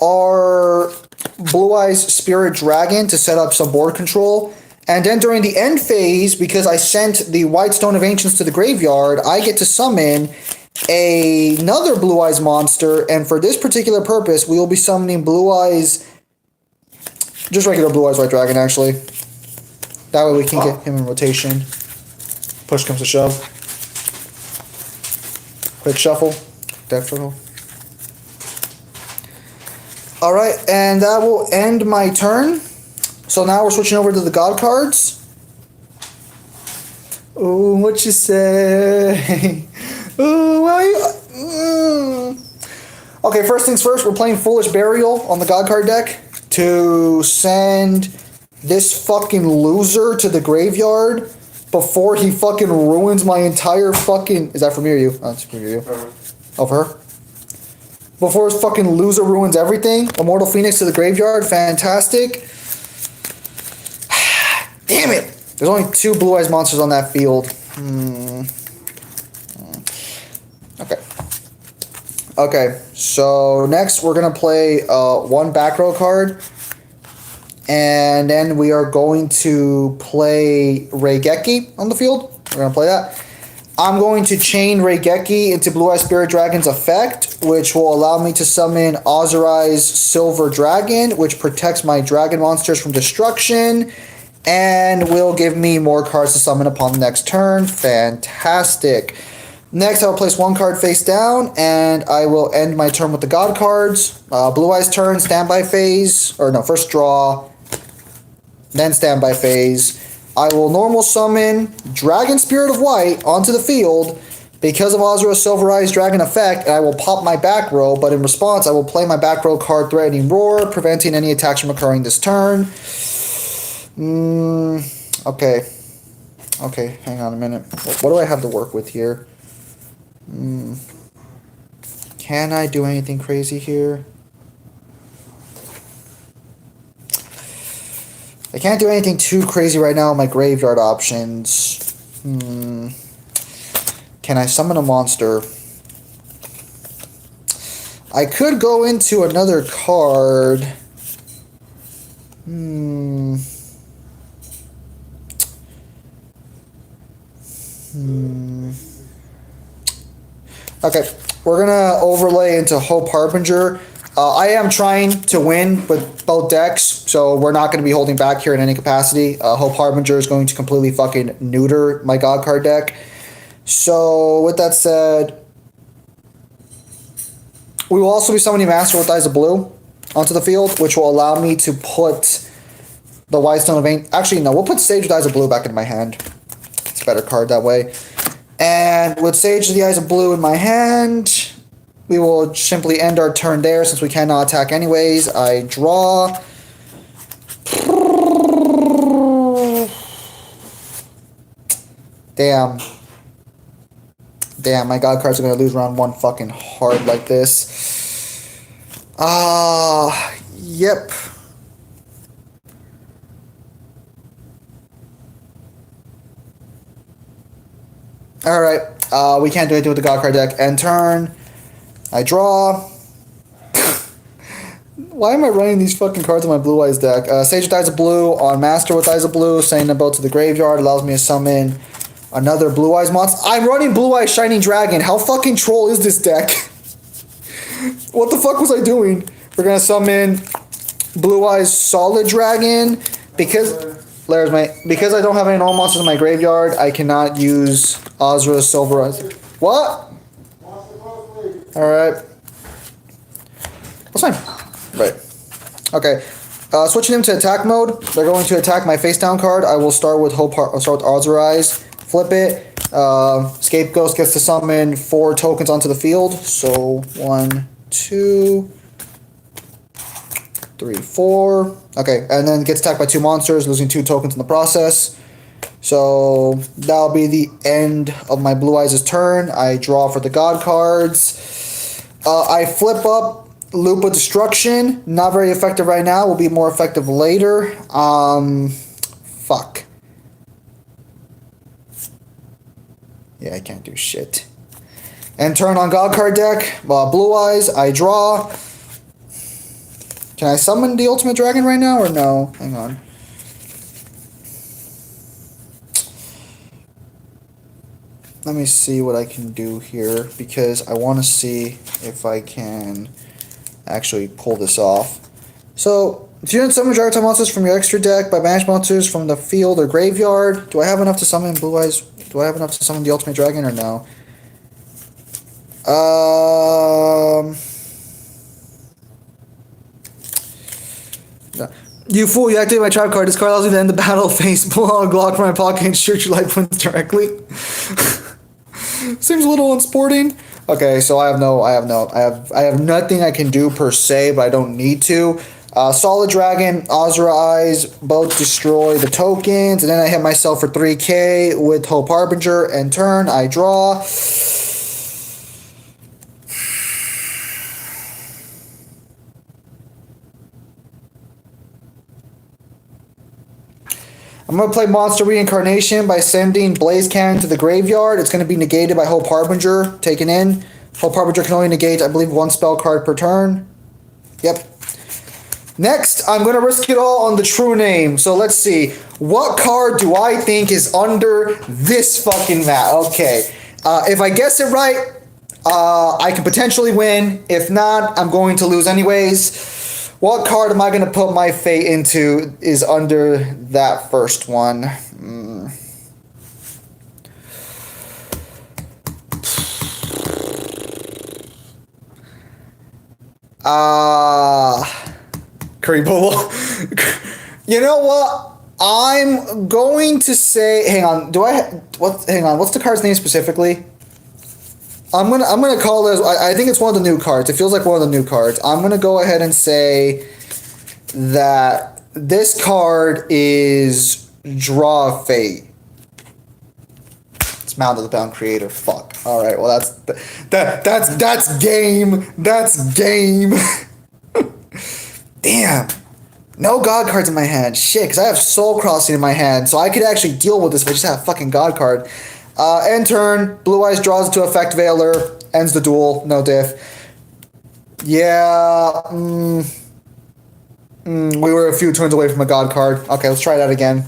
our Blue Eyes Spirit Dragon to set up some board control. And then during the end phase, because I sent the White Stone of Ancients to the graveyard, I get to summon another Blue Eyes monster. And for this particular purpose, we will be summoning Blue Eyes... Just regular Blue Eyes White Dragon, actually. That way we can get him in rotation. Push comes to shove. Quick shuffle. Death shuffle. Alright, and that will end my turn. So now we're switching over to the God cards. Ooh, what you say? Ooh, why you... Okay, first things first, we're playing Foolish Burial on the God card deck to send this fucking loser to the graveyard before he fucking ruins my entire fucking... Is that for me or you? Oh, it's for you. Oh, for her? Before his fucking loser ruins everything. Immortal Phoenix to the graveyard. Fantastic. Damn it. There's only 2 Blue Eyes monsters on that field. Okay. Okay. So next we're going to play 1 back row card. And then we are going to play Raigeki on the field. We're going to play that. I'm going to chain Raigeki into Blue Eye Spirit Dragon's effect, which will allow me to summon Ozerai's Silver Dragon, which protects my dragon monsters from destruction, and will give me more cards to summon upon the next turn. Fantastic. Next, I will place 1 card face down, and I will end my turn with the God cards. Blue Eyes turn, standby phase, or no, first draw, then standby phase. I will normal summon Dragon Spirit of White onto the field because of Ozra's Silver Eyes Dragon effect, and I will pop my back row, but in response, I will play my back row card Threatening Roar, preventing any attacks from occurring this turn. Okay. Okay, hang on a minute. What do I have to work with here? Can I do anything crazy here? I can't do anything too crazy right now on my graveyard options. Can I summon a monster? I could go into another card. Okay, we're gonna overlay into Hope Harbinger. I am trying to win with both decks, so we're not going to be holding back here in any capacity. Hope Harbinger is going to completely fucking neuter my God card deck. So, with that said, we will also be summoning Master with Eyes of Blue onto the field, which will allow me to put the Whitestone of Ancient... Actually, no, we'll put Sage with Eyes of Blue back in my hand. It's a better card that way. And with Sage with the Eyes of Blue in my hand, we will simply end our turn there since we cannot attack anyways. I draw. Damn. Damn, my God cards are going to lose round one fucking hard like this. Yep. Alright, we can't do anything with the God card deck. End turn. I draw. Why am I running these fucking cards in my Blue Eyes deck? Sage with Eyes of Blue on Master with Eyes of Blue, sending them both to the graveyard, allows me to summon another Blue Eyes monster. I'm running Blue Eyes Shining Dragon. How fucking troll is this deck? What the fuck was I doing? We're gonna summon Blue Eyes Solid Dragon because I don't have any normal monsters in my graveyard. I cannot use Azra Silver Eyes. What? All right. That's fine. Right. Okay. Switching them to attack mode. They're going to attack my face down card. I will start with I'll start with Azra Eyes. Flip it. Scapegoat gets to summon 4 tokens onto the field. So 1, 2, 3, 4. Okay, and then gets attacked by 2 monsters, losing 2 tokens in the process. So that'll be the end of my Blue Eyes' turn. I draw for the God cards. I flip up Loop of Destruction. Not very effective right now. Will be more effective later. Fuck. Yeah, I can't do shit. And turn on God card deck. Blue Eyes. I draw. Can I summon the Ultimate Dragon right now or no? Hang on. Let me see what I can do here because I want to see if I can actually pull this off. So, if you don't summon Dragon monsters from your extra deck by banish monsters from the field or graveyard, do I have enough to summon Blue Eyes? Do I have enough to summon the Ultimate Dragon or no? No. You fool, you activate my trap card. This card allows me to end the battle phase. Pull out a Glock from my pocket and shoot your life points directly. Seems a little unsporting. Okay, so I have nothing I can do per se, but I don't need to. Solid Dragon, Azra Eyes, both destroy the tokens, and then I hit myself for 3k with Hope Harbinger, and turn, I draw. I'm going to play Monster Reincarnation by sending Blaze Cannon to the graveyard. It's going to be negated by Hope Harbinger, taken in. Hope Harbinger can only negate, I believe, 1 spell card per turn. Yep. Next, I'm going to risk it all on the True Name. So let's see. What card do I think is under this fucking mat? Okay. If I guess it right, I can potentially win. If not, I'm going to lose anyways. What card am I going to put my fate into is under that first one? Karibolo. You know what? I'm going to say, hang on, what's the card's name specifically? I'm gonna call this. I think it's one of the new cards. It feels like one of the new cards. I'm gonna go ahead and say that this card is Draw of Fate. It's Mound of the Bound Creator. Fuck. All right. Well, that's game. That's game. Damn. No God cards in my hand. Shit. Because I have Soul Crossing in my hand, so I could actually deal with this if I just had a fucking God card. End turn, Blue Eyes draws to Effect Veiler, ends the duel, no diff. Yeah, we were a few turns away from a God card. Okay, let's try that again.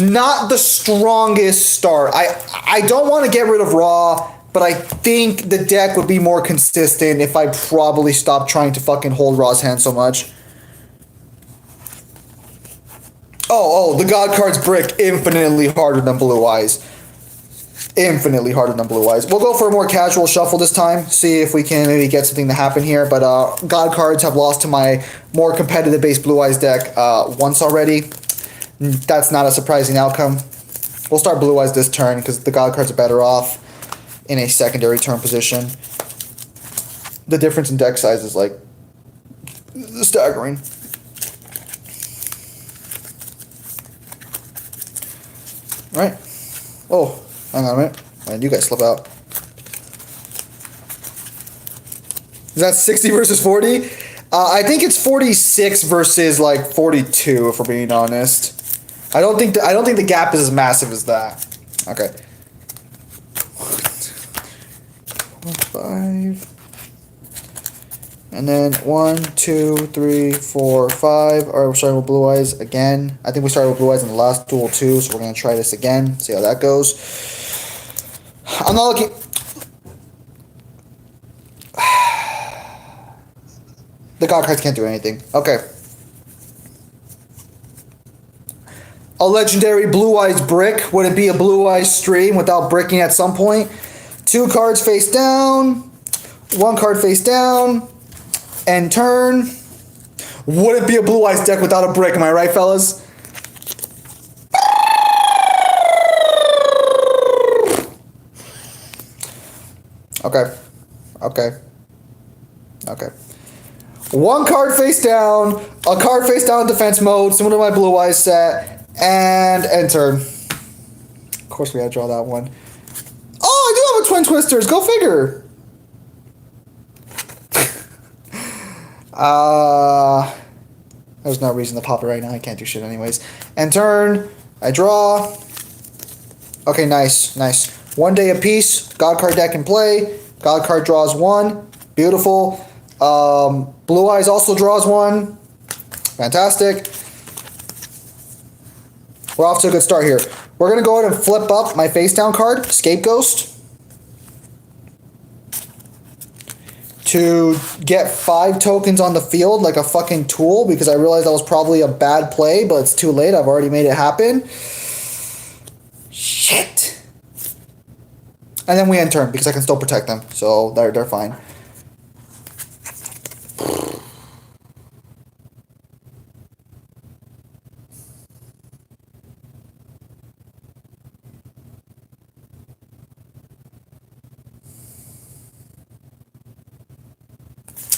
Not the strongest start. I don't want to get rid of Raw, but I think the deck would be more consistent if I probably stopped trying to fucking hold Ra's hand so much. Oh, the God card's brick infinitely harder than Blue Eyes. Infinitely harder than Blue Eyes. We'll go for a more casual shuffle this time. See if we can maybe get something to happen here. But God cards have lost to my more competitive base Blue Eyes deck once already. That's not a surprising outcome. We'll start Blue Eyes this turn because the God cards are better off in a secondary turn position. The difference in deck size is like staggering. Right. Oh, hang on a minute. Man, you guys slip out. Is that 60 versus 40? I think it's 46 versus like 42, if we're being honest. I don't think the gap is as massive as that. Okay. 5. And then 1, 2, 3, 4, 5. Alright, we're starting with Blue Eyes again. I think we started with Blue Eyes in the last duel too, so we're gonna try this again, see how that goes. I'm not looking. The God cards can't do anything. Okay. A legendary Blue Eyes brick. Would it be a Blue Eyes stream without bricking at some point? 2 cards face down. 1 card face down. End turn. Would it be a Blue Eyes deck without a brick? Am I right, fellas? Okay. 1 card face down. A card face down in defense mode, similar to my Blue Eyes set. And end turn. Of course we had to draw that one. Oh, I do have a Twin Twisters. Go figure. There's no reason to pop it right now. I can't do shit anyways. End turn. I draw. Okay, nice. 1 day apiece. God card deck in play. God card draws 1. Beautiful. Blue Eyes also draws 1. Fantastic. We're off to a good start here. We're going to go ahead and flip up my face down card, Scapegoat, to get 5 tokens on the field like a fucking tool, because I realized that was probably a bad play, but it's too late. I've already made it happen. Shit. And then we end turn because I can still protect them, so they're fine.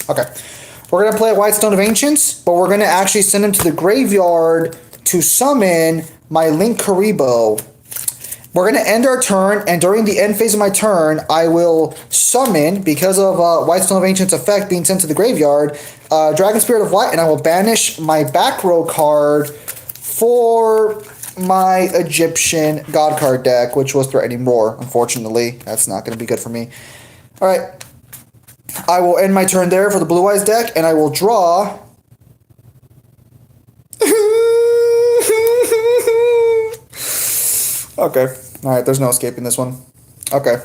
Okay, we're going to play Whitestone of Ancients, but we're going to actually send him to the graveyard to summon my Linkuriboh. We're going to end our turn, and during the end phase of my turn, I will summon, because of Whitestone of Ancients effect being sent to the graveyard, Dragon Spirit of White, and I will banish my back row card for my Egyptian God card deck, which was Threatening Roar. Unfortunately, that's not going to be good for me. All right. I will end my turn there for the Blue Eyes deck, and I will draw. Okay. Alright, there's no escaping this one. Okay.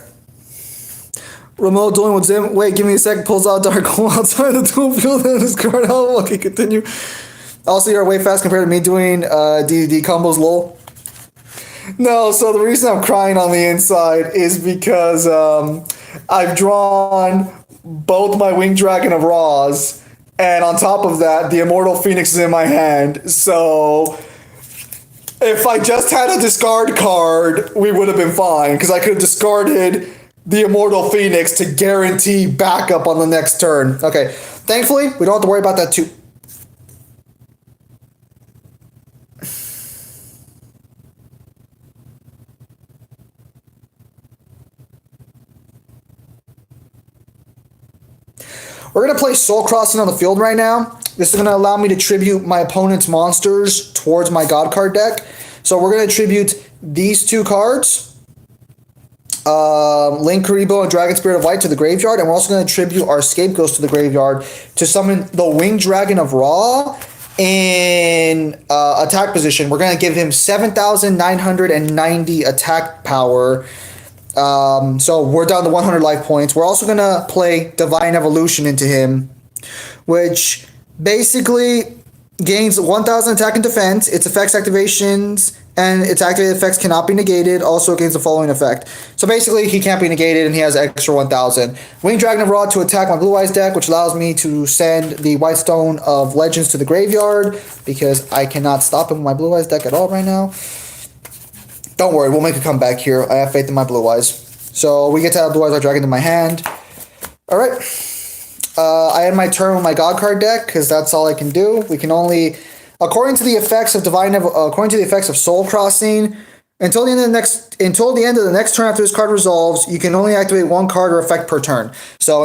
Remote dueling with Zim. Wait, give me a sec. Pulls out Dark Hole outside the duel field and his card. Oh, okay, continue. Also, you're way fast compared to me doing DDD combos, lol. No, so the reason I'm crying on the inside is because I've drawn both my Winged Dragon of Ra's, and on top of that, the Immortal Phoenix is in my hand. So if I just had a discard card, we would have been fine, because I could have discarded the Immortal Phoenix to guarantee backup on the next turn. Okay, thankfully, we don't have to worry about that too. We're going to play Soul Crossing on the field right now. This is going to allow me to tribute my opponent's monsters towards my God card deck. So we're going to tribute these 2 cards, Linkuriboh and Dragon Spirit of White, to the graveyard. And we're also going to tribute our Scapegoat to the graveyard to summon the Winged Dragon of Ra in attack position. We're going to give him 7,990 attack power. So we're down to 100 life points. We're also gonna play Divine Evolution into him, which basically gains 1,000 attack and defense. Its effects activations and its activated effects cannot be negated. Also gains the following effect. So basically, he can't be negated, and he has extra 1,000. Winged Dragon of Ra to attack my Blue Eyes deck, which allows me to send the White Stone of Legends to the graveyard because I cannot stop him with my Blue Eyes deck at all right now. Don't worry, we'll make a comeback here. I have faith in my Blue Eyes. So we get to have Blue Eyes White Dragon in my hand. All right. I end my turn with my God card deck because that's all I can do. We can only, according to the effects of according to the effects of Soul Crossing, until the end of the next turn after this card resolves, you can only activate one card or effect per turn. So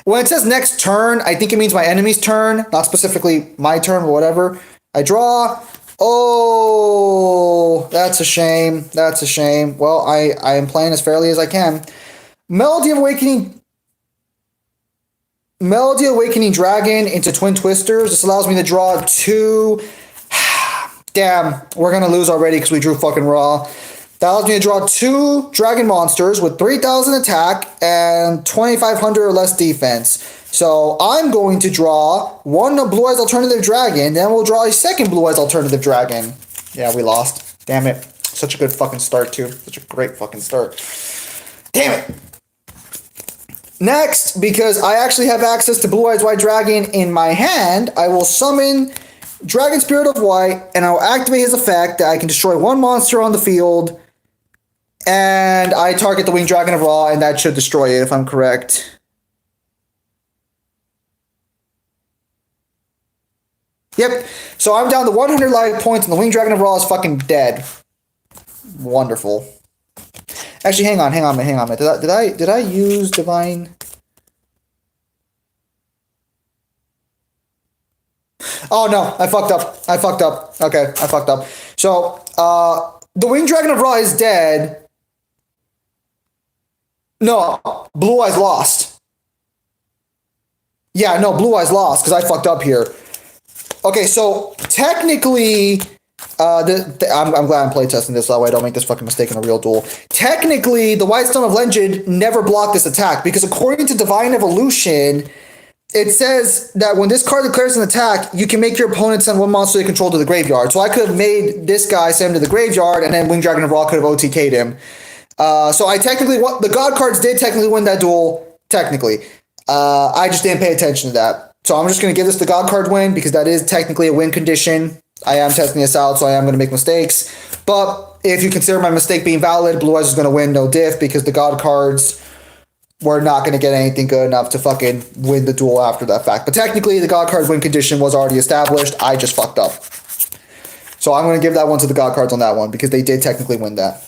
when it says next turn, I think it means my enemy's turn, not specifically my turn or whatever. I draw. Oh, that's a shame. That's a shame. Well, I am playing as fairly as I can. Melody of Awakening Dragon into Twin Twisters. This allows me to draw 2. Damn, we're going to lose already because we drew fucking Raw. That allows me to draw 2 Dragon Monsters with 3,000 attack and 2,500 or less defense. So I'm going to draw one Blue Eyes Alternative Dragon, then we'll draw a second Blue Eyes Alternative Dragon. Yeah, we lost. Damn it. Such a good fucking start, too. Such a great fucking start. Damn it. Next, because I actually have access to Blue Eyes White Dragon in my hand, I will summon Dragon Spirit of White, and I'll activate his effect that I can destroy one monster on the field, and I target the Winged Dragon of Ra, and that should destroy it, if I'm correct. Yep, so I'm down to 100 life points, and the Winged Dragon of Ra is fucking dead. Wonderful. Actually, hang on a minute. Did I use Divine? Oh no, I fucked up. Okay, I fucked up. So, the Winged Dragon of Ra is dead. No, Blue Eyes lost. Yeah, no, Blue Eyes lost because I fucked up here. Okay, so technically, I'm glad I'm playtesting this, so that way I don't make this fucking mistake in a real duel. Technically, the White Stone of Legend never blocked this attack, because according to Divine Evolution, it says that when this card declares an attack, you can make your opponent send one monster they control to the graveyard. So I could have made this guy send him to the graveyard, and then Winged Dragon of Ra could have OTK'd him. So I technically, the God cards did technically win that duel, technically. I just didn't pay attention to that. So I'm just going to give this the God card win, because that is technically a win condition. I am testing this out, so I am going to make mistakes. But if you consider my mistake being valid, Blue Eyes is going to win no diff, because the God cards were not going to get anything good enough to fucking win the duel after that fact. But technically, the God card win condition was already established. I just fucked up. So I'm going to give that one to the God cards on that one, because they did technically win that.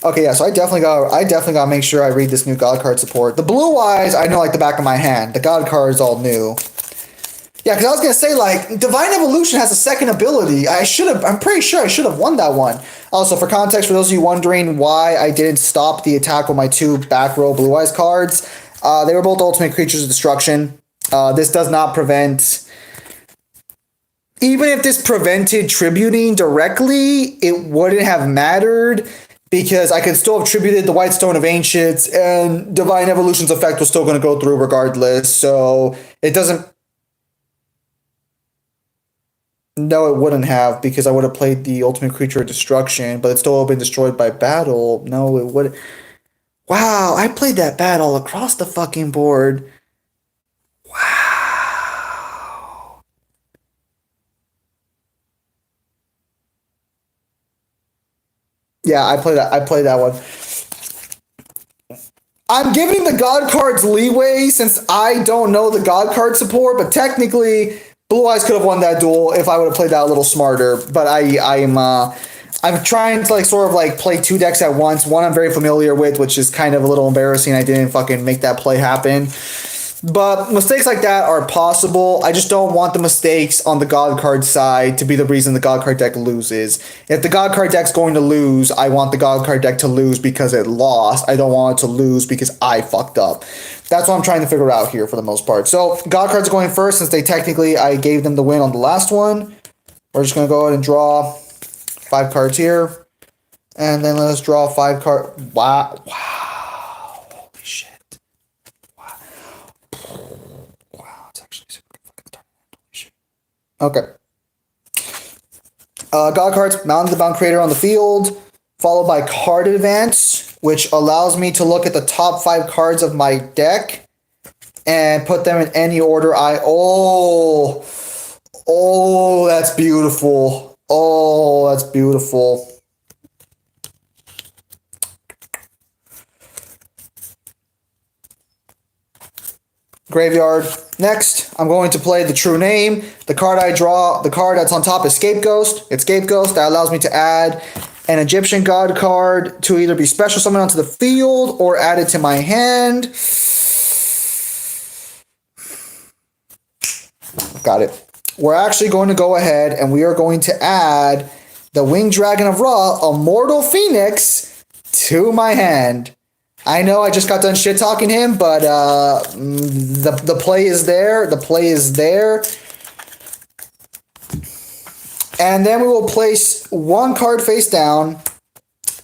Okay, yeah, so I definitely gotta make sure I read this new God card support. The Blue Eyes, I know like the back of my hand. The God card is all new. Yeah, because I was gonna say, like, Divine Evolution has a second ability. I'm pretty sure I should have won that one. Also, for context, for those of you wondering why I didn't stop the attack with my 2 back row Blue Eyes cards, they were both ultimate creatures of destruction. This does not prevent. Even if this prevented tributing directly, it wouldn't have mattered, because I could still have tributed the White Stone of Ancients, and Divine Evolution's effect was still going to go through regardless. So it doesn't. No, it wouldn't have, because I would have played the Ultimate Creature of Destruction, but it still would have been destroyed by battle. No, it would. Wow, I played that bad all across the fucking board. Wow. Yeah, I played that one. I'm giving the God cards leeway since I don't know the God card support, but technically Blue Eyes could have won that duel if I would have played that a little smarter. But I'm trying to like sort of like play 2 decks at once. One I'm very familiar with, which is kind of a little embarrassing. I didn't fucking make that play happen. But mistakes like that are possible. I just don't want the mistakes on the God card side to be the reason the God card deck loses. If the God card deck's going to lose, I want the God card deck to lose because it lost. I don't want it to lose because I fucked up. That's what I'm trying to figure out here for the most part. So God cards going first, since I gave them the win on the last one. We're just going to go ahead and draw 5 cards here. And then let's draw 5 card. Wow. Wow. Holy shit. Wow. Wow. It's actually super fucking dark. Holy shit. Okay. God cards, Mountain of the Bound Creator on the field, followed by card advance, which allows me to look at the top 5 cards of my deck and put them in any order oh, that's beautiful. Oh, that's beautiful. Graveyard. Next, I'm going to play the True Name. The card I draw, the card that's on top is Scapegoat. It's Scapegoat. That allows me to add an Egyptian God card to either be special summoned onto the field or added to my hand. Got it. We're actually going to go ahead and we are going to add the Winged Dragon of Ra, Immortal Phoenix, to my hand. I know I just got done shit talking him, but the play is there. The play is there. And then we will place 1 card face down,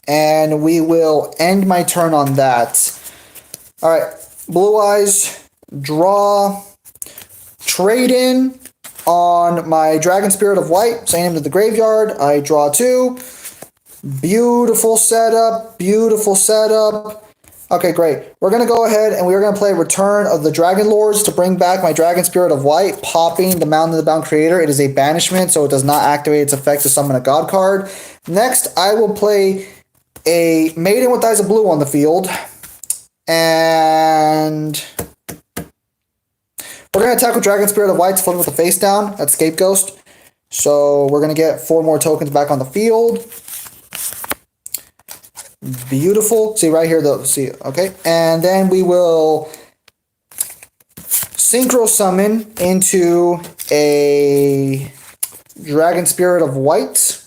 and we will end my turn on that. All right, Blue Eyes, draw, trade in on my Dragon Spirit of White, send him to the graveyard. I draw 2. Beautiful setup, beautiful setup. Okay, great. We're going to go ahead and we're going to play Return of the Dragon Lords to bring back my Dragon Spirit of White, popping the Mountain of the Bound Creator. It is a banishment, so it does not activate its effect to summon a God card. Next, I will play a Maiden with Eyes of Blue on the field. And we're going to attack with Dragon Spirit of White to flip with the face down. That's Scapegoat. So we're going to get 4 more tokens back on the field. Beautiful. See right here though. See, okay. And then we will synchro summon into a Dragon Spirit of White.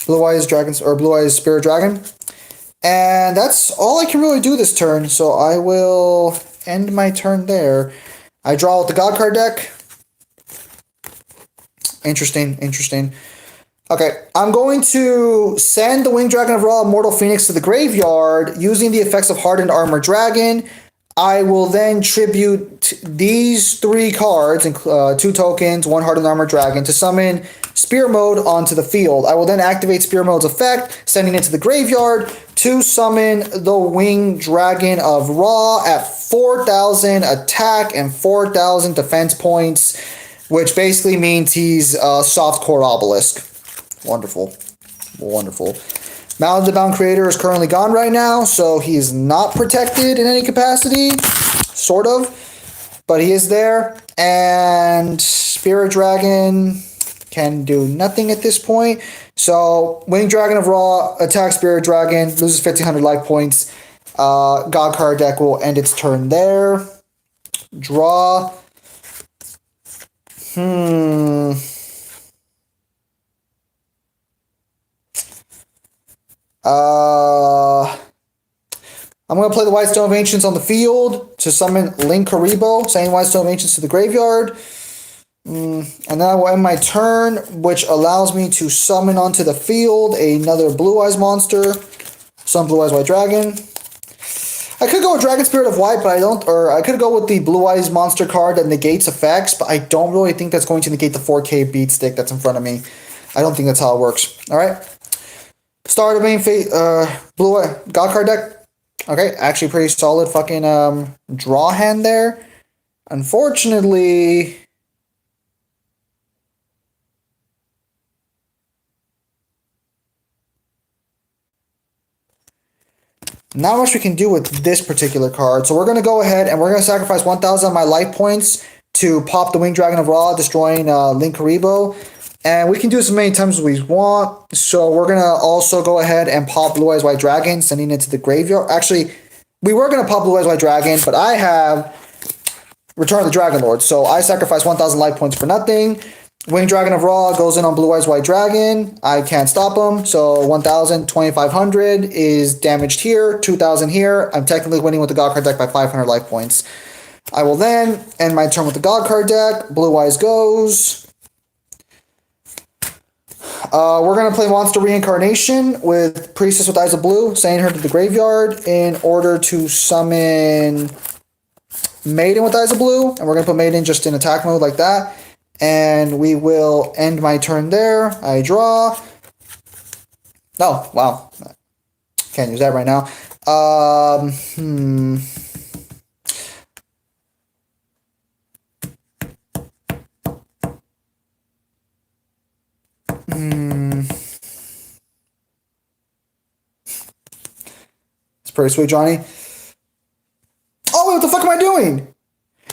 Blue Eyes Dragons or Blue Eyes Spirit Dragon. And that's all I can really do this turn. So I will end my turn there. I draw with the God card deck. Interesting, interesting. Okay, I'm going to send the Winged Dragon of Ra, Immortal Phoenix to the graveyard using the effects of Hardened Armor Dragon. I will then tribute these 3 cards, 2 tokens, 1 Hardened Armor Dragon, to summon Spear Mode onto the field. I will then activate Spear Mode's effect, sending it to the graveyard to summon the Winged Dragon of Ra at 4,000 attack and 4,000 defense points, which basically means he's a soft core obelisk. Wonderful. Wonderful. Mountain of the Bound Creator is currently gone right now, so he is not protected in any capacity. Sort of. But he is there. And Spirit Dragon can do nothing at this point. So, Winged Dragon of Ra, attack Spirit Dragon, loses 1,500 life points. God card deck will end its turn there. Draw. I'm going to play the Whitestone of Ancients on the field to summon Link Karibo, sending Whitestone of Ancients to the graveyard. And then I will end my turn, which allows me to summon onto the field another Blue Eyes monster, some Blue Eyes White Dragon. I could go with Dragon Spirit of White, but I don't, or I could go with the Blue Eyes monster card that negates effects, but I don't really think that's going to negate the 4K beat stick that's in front of me. I don't think that's how it works. All right. Start of main phase, Blue Eye God card deck. Okay, actually pretty solid fucking draw hand there. Unfortunately, not much we can do with this particular card. So we're going to go ahead and we're going to sacrifice 1,000 of my life points to pop the Winged Dragon of Ra, destroying Link Karibo. And we can do this as many times as we want. So we're going to also go ahead and pop Blue Eyes White Dragon, sending it to the graveyard. Actually, we were going to pop Blue Eyes White Dragon, but I have Return of the Dragon Lord. So I sacrifice 1,000 life points for nothing. Winged Dragon of Ra goes in on Blue Eyes White Dragon. I can't stop him. So 1,000, 2,500 is damaged here. 2,000 here. I'm technically winning with the God card deck by 500 life points. I will then end my turn with the God card deck. Blue Eyes goes. We're gonna play Monster Reincarnation with Priestess with Eyes of Blue, sending her to the graveyard in order to summon Maiden with Eyes of Blue, and we're gonna put Maiden just in attack mode like that. And we will end my turn there. I draw. Oh, wow. Can't use that right now. It's pretty sweet, Johnny. Oh, wait, what the fuck am I doing?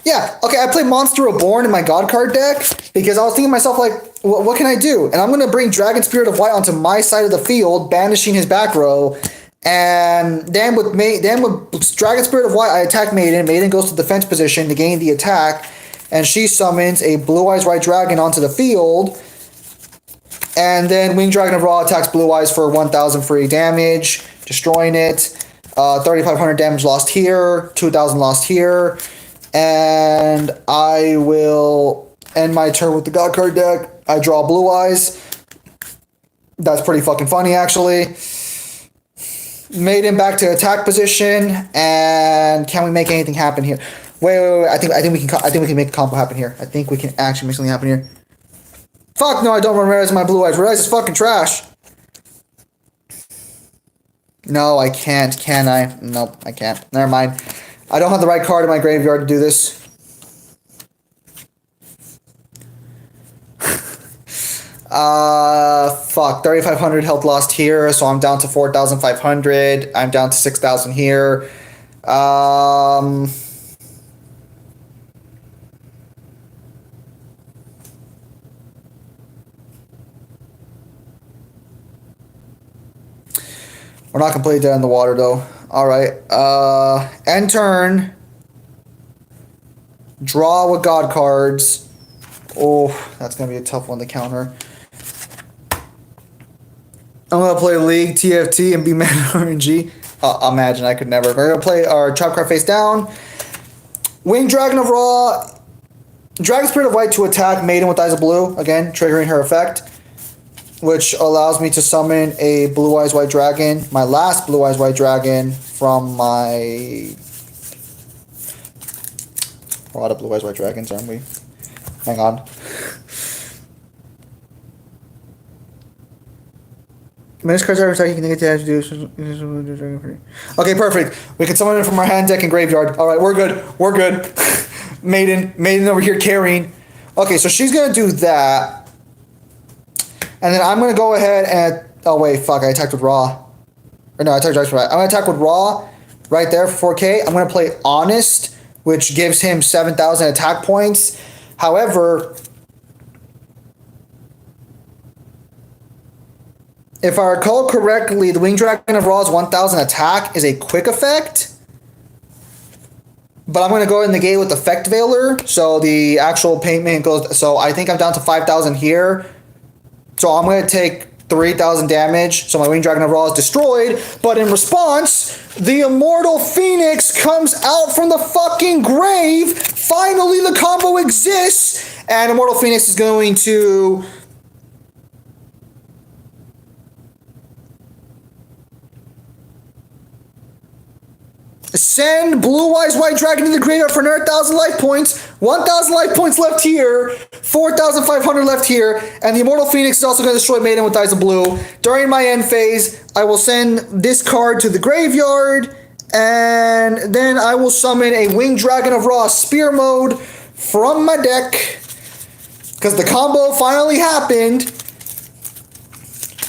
Yeah, okay, I play Monster Reborn in my God card deck because I was thinking to myself, like, what can I do? And I'm going to bring Dragon Spirit of White onto my side of the field, banishing his back row. And then with Dragon Spirit of White, I attack Maiden. Maiden goes to defense position to gain the attack. And she summons a Blue Eyes White Dragon onto the field. And then Winged Dragon of Ra attacks Blue Eyes for 1,000 free damage, destroying it. 3,500 damage lost here, 2,000 lost here. And I will end my turn with the God card deck. I draw Blue Eyes. That's pretty fucking funny, actually. Maiden back to attack position, and can we make anything happen here? Wait. I think we can make a combo happen here. I think we can actually make something happen here. Fuck no, I don't want Red Eyes in my Blue Eyes. Red Eyes is fucking trash. No, I can't. Can I? Nope, I can't. Never mind. I don't have the right card in my graveyard to do this. Fuck. 3,500 health lost here, so I'm down to 4,500. I'm down to 6,000 here. We're not completely dead in the water, though. Alright. End turn. Draw with God cards. Oh, that's going to be a tough one to counter. I'm going to play League, TFT, and be mad at RNG. Imagine, I could never. We're going to play our trap card face down. Winged Dragon of Ra. Dragon Spirit of White to attack Maiden with Eyes of Blue. Again, triggering her effect. Which allows me to summon a Blue Eyes White Dragon. My last Blue Eyes White Dragon from my... A lot of Blue Eyes White Dragons, aren't we? Hang on. Minus cards are attacking, you can get to do. Okay, perfect. We can summon it from our hand deck and graveyard. Alright, we're good. We're good. Maiden over here carrying. Okay, so she's gonna do that. And then I'm going to go ahead and... Oh, wait, fuck. I attacked with Ra. Or no, I attacked with Ra. I'm going to attack with Ra right there for 4k. I'm going to play Honest, which gives him 7,000 attack points. However, if I recall correctly, the Winged Dragon of Ra's 1,000 attack is a quick effect. But I'm going to go and negate with Effect Veiler. So the actual payment goes... So I think I'm down to 5,000 here. So I'm going to take 3,000 damage. So my Winged Dragon of Ra is destroyed. But in response, the Immortal Phoenix comes out from the fucking grave. Finally, the combo exists. And Immortal Phoenix is going to... send Blue Eyes White Dragon to the graveyard for another 1,000 life points. 1,000 life points left here. 4,500 left here. And the Immortal Phoenix is also going to destroy Maiden with Eyes of Blue. During my end phase, I will send this card to the graveyard. And then I will summon a Winged Dragon of Ra Spear Mode from my deck. Because the combo finally happened.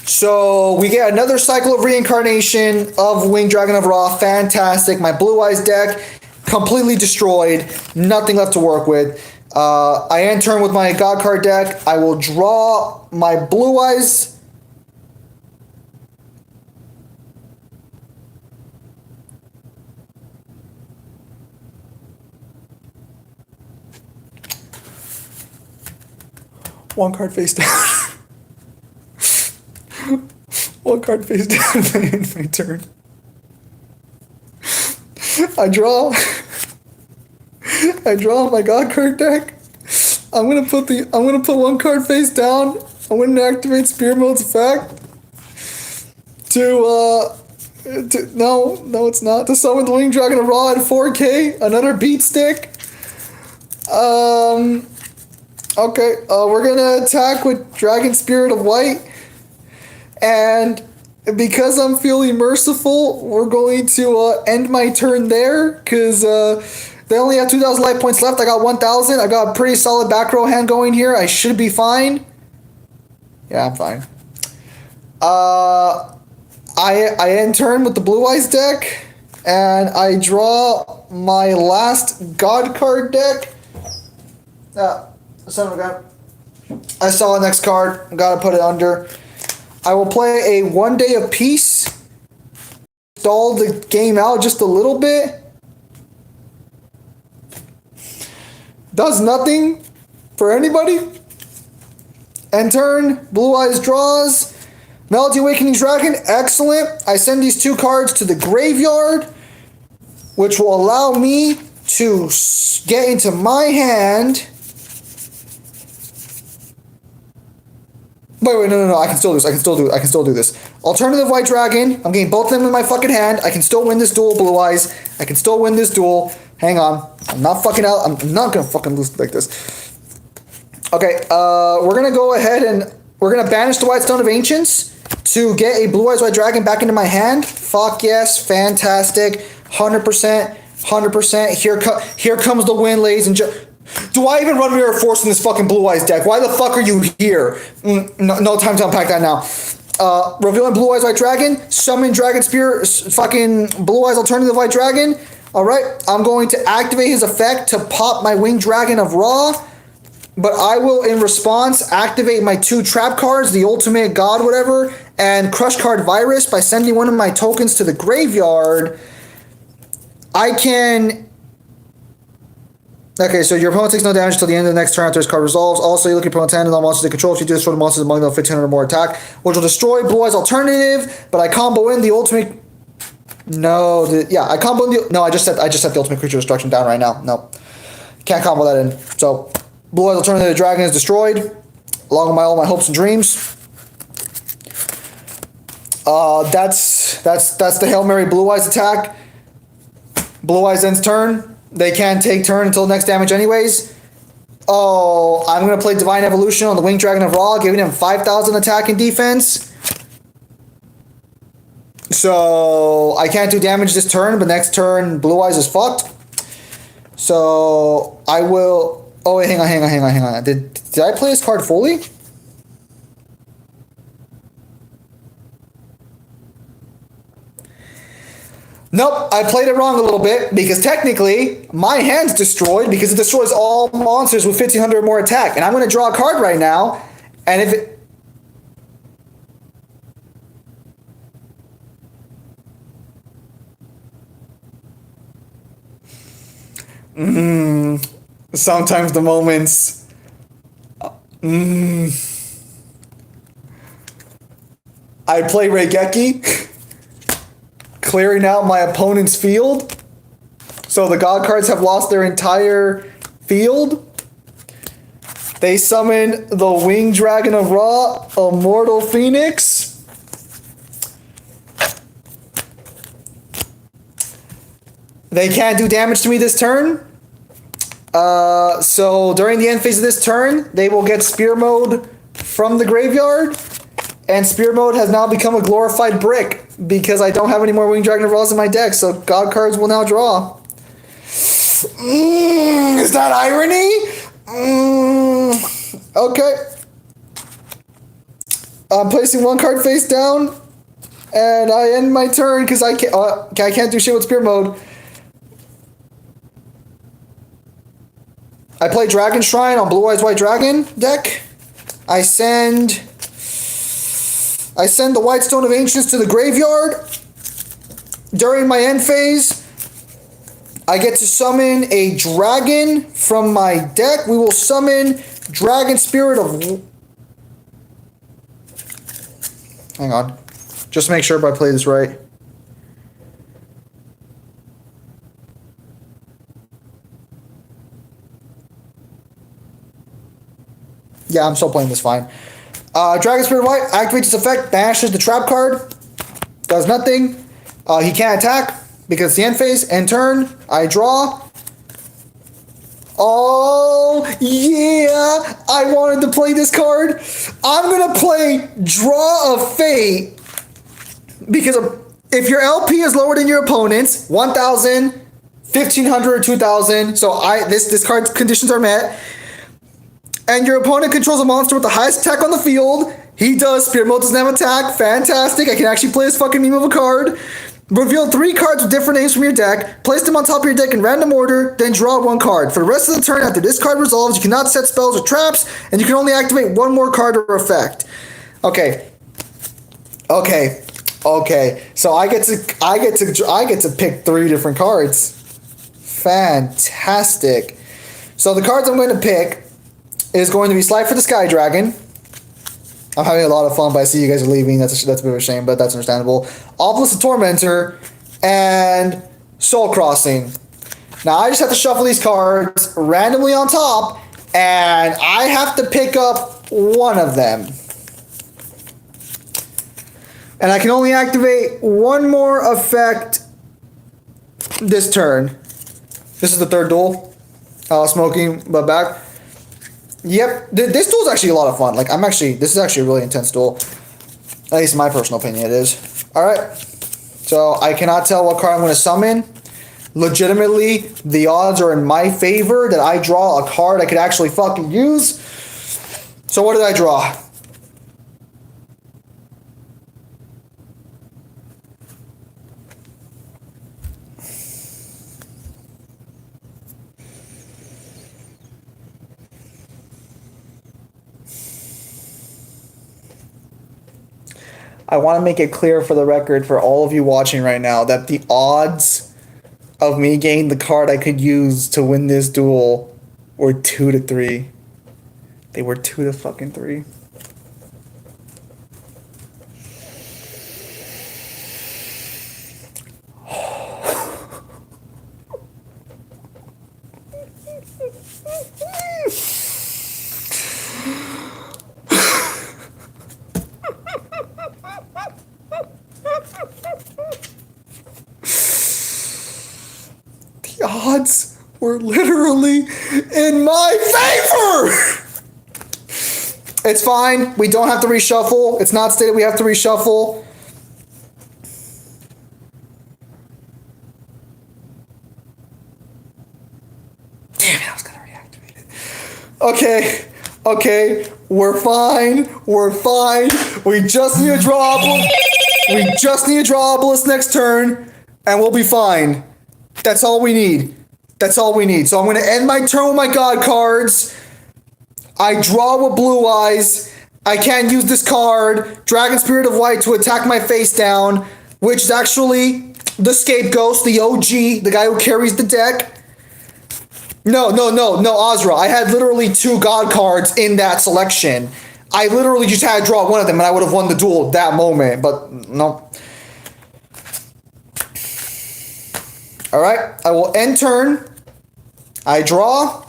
So we get another cycle of reincarnation of Winged Dragon of Ra. Fantastic. My Blue Eyes deck completely destroyed. Nothing left to work with. I end turn with my God card deck. I will draw my Blue Eyes. One card face down. One card face down in my turn. I draw my God card deck. I'm gonna put one card face down I'm going to activate Spear Mode's effect no, it's not. To summon the Winged Dragon of Ra at 4K, another beat stick. Okay, we're gonna attack with Dragon Spirit of White. And because I'm feeling merciful, we're going to end my turn there, because they only have 2,000 life points left. I got 1,000. I got a pretty solid back row hand going here. I should be fine. Yeah, I'm fine. I end turn with the Blue Eyes deck, and I draw my last God card deck. Son of a gun. I saw the next card. Gotta put it under. I will play a 1 Day of Peace. Stall the game out just a little bit. Does nothing for anybody. End turn. Blue Eyes draws. Melody Awakening Dragon, excellent. I send these 2 cards to the graveyard, which will allow me to get into my hand. Wait, no, I can still do this. I can still do this. Alternative White Dragon, I'm getting both of them in my fucking hand. I can still win this duel, Blue Eyes. I can still win this duel. Hang on. I'm not fucking out. I'm not gonna fucking lose like this. Okay, we're gonna go ahead and we're gonna banish the White Stone of Ancients to get a Blue Eyes White Dragon back into my hand. Fuck yes, fantastic. 100%, 100%. Here comes the win, ladies and gentlemen. Do I even run Mirror Force in this fucking Blue Eyes deck? Why the fuck are you here? No time to unpack that now. Revealing Blue Eyes White Dragon. Summon Dragon Spear. Fucking Blue Eyes Alternative White Dragon. Alright, I'm going to activate his effect to pop my Winged Dragon of Ra. But I will, in response, activate my 2 trap cards, the Ultimate God whatever, and Crush Card Virus by sending one of my tokens to the graveyard. I can... Okay, so your opponent takes no damage until the end of the next turn after his card resolves. Also, you look at your opponent's hand and all monsters they control. If you do destroy the monsters among them, 1,500 or more attack, which will destroy Blue Eyes Alternative, but I combo in the Ultimate... No, I combo in the... No, I just set the Ultimate Creature Destruction down right now. No. Can't combo that in. So... Blue Eyes Alternative Dragon is destroyed, along with all my hopes and dreams. That's the Hail Mary Blue Eyes attack. Blue Eyes ends turn. They can't take turn until next damage anyways. Oh, I'm going to play Divine Evolution on the Winged Dragon of Ra, giving him 5,000 attack and defense. So I can't do damage this turn, but next turn Blue Eyes is fucked. So I will... Oh wait, hang on. Did I play this card fully? Nope, I played it wrong a little bit, because technically my hand's destroyed because it destroys all monsters with 1,500 or more attack, and I'm going to draw a card right now, and if it... Sometimes the moments... I play Raigeki, clearing out my opponent's field. So the God cards have lost their entire field. They summon the Winged Dragon of Ra, Immortal Phoenix. They can't do damage to me this turn. So during the end phase of this turn, they will get Spear Mode from the graveyard. And Spear Mode has now become a glorified brick because I don't have any more Winged Dragon of Ra's in my deck, so God cards will now draw. Is that irony? Okay. I'm placing 1 card face down, and I end my turn because I can't do shit with Spear Mode. I play Dragon Shrine on Blue Eyes White Dragon deck. I send the White Stone of Ancients to the graveyard. During my end phase, I get to summon a dragon from my deck. We will summon Dragon Spirit of... Hang on. Just make sure if I play this right. Yeah, I'm still playing this fine. Dragon Spirit of White activates its effect, banishes the trap card, does nothing. He can't attack because it's the end phase. End turn, I draw. Oh, yeah, I wanted to play this card. I'm going to play Draw of Fate because if your LP is lower than your opponent's, 1,000, 1,500, or 2,000, so this card's conditions are met, and your opponent controls a monster with the highest attack on the field, he does. Spirit Mode doesn't have attack. Fantastic. I can actually play this fucking meme of a card. Reveal 3 cards with different names from your deck, place them on top of your deck in random order, then draw 1 card. For the rest of the turn, after this card resolves, you cannot set spells or traps, and you can only activate 1 more card or effect. Okay. So I get to pick 3 different cards. Fantastic. So the cards I'm going to pick is going to be Slide for the Sky Dragon. I'm having a lot of fun, but I see you guys are leaving. That's a bit of a shame, but that's understandable. Obelisk the Tormentor and Soul Crossing. Now I just have to shuffle these cards randomly on top, and I have to pick up 1 of them. And I can only activate 1 more effect this turn. This is the 3rd duel. Smoking, but back. Yep, this duel is actually a lot of fun. Like, this is actually a really intense duel. At least in my personal opinion, it is. Alright, so I cannot tell what card I'm going to summon. Legitimately, the odds are in my favor that I draw a card I could actually fucking use. So what did I draw? I want to make it clear for the record for all of you watching right now that the odds of me getting the card I could use to win this duel were 2 to 3. They were 2 to fucking 3. The odds were literally in my favor! It's fine. We don't have to reshuffle. It's not stated we have to reshuffle. Damn it, I was gonna reactivate it. Okay, we're fine. We just need to draw Obelisk next turn, and we'll be fine. That's all we need. So I'm going to end my turn with my God cards. I draw with Blue Eyes. I can't use this card, Dragon Spirit of White, to attack my face down, which is actually the Scapegoat, the OG, the guy who carries the deck. No, Azra. I had literally 2 God cards in that selection. I literally just had to draw 1 of them, and I would have won the duel at that moment, but no. Alright, I will end turn. I draw.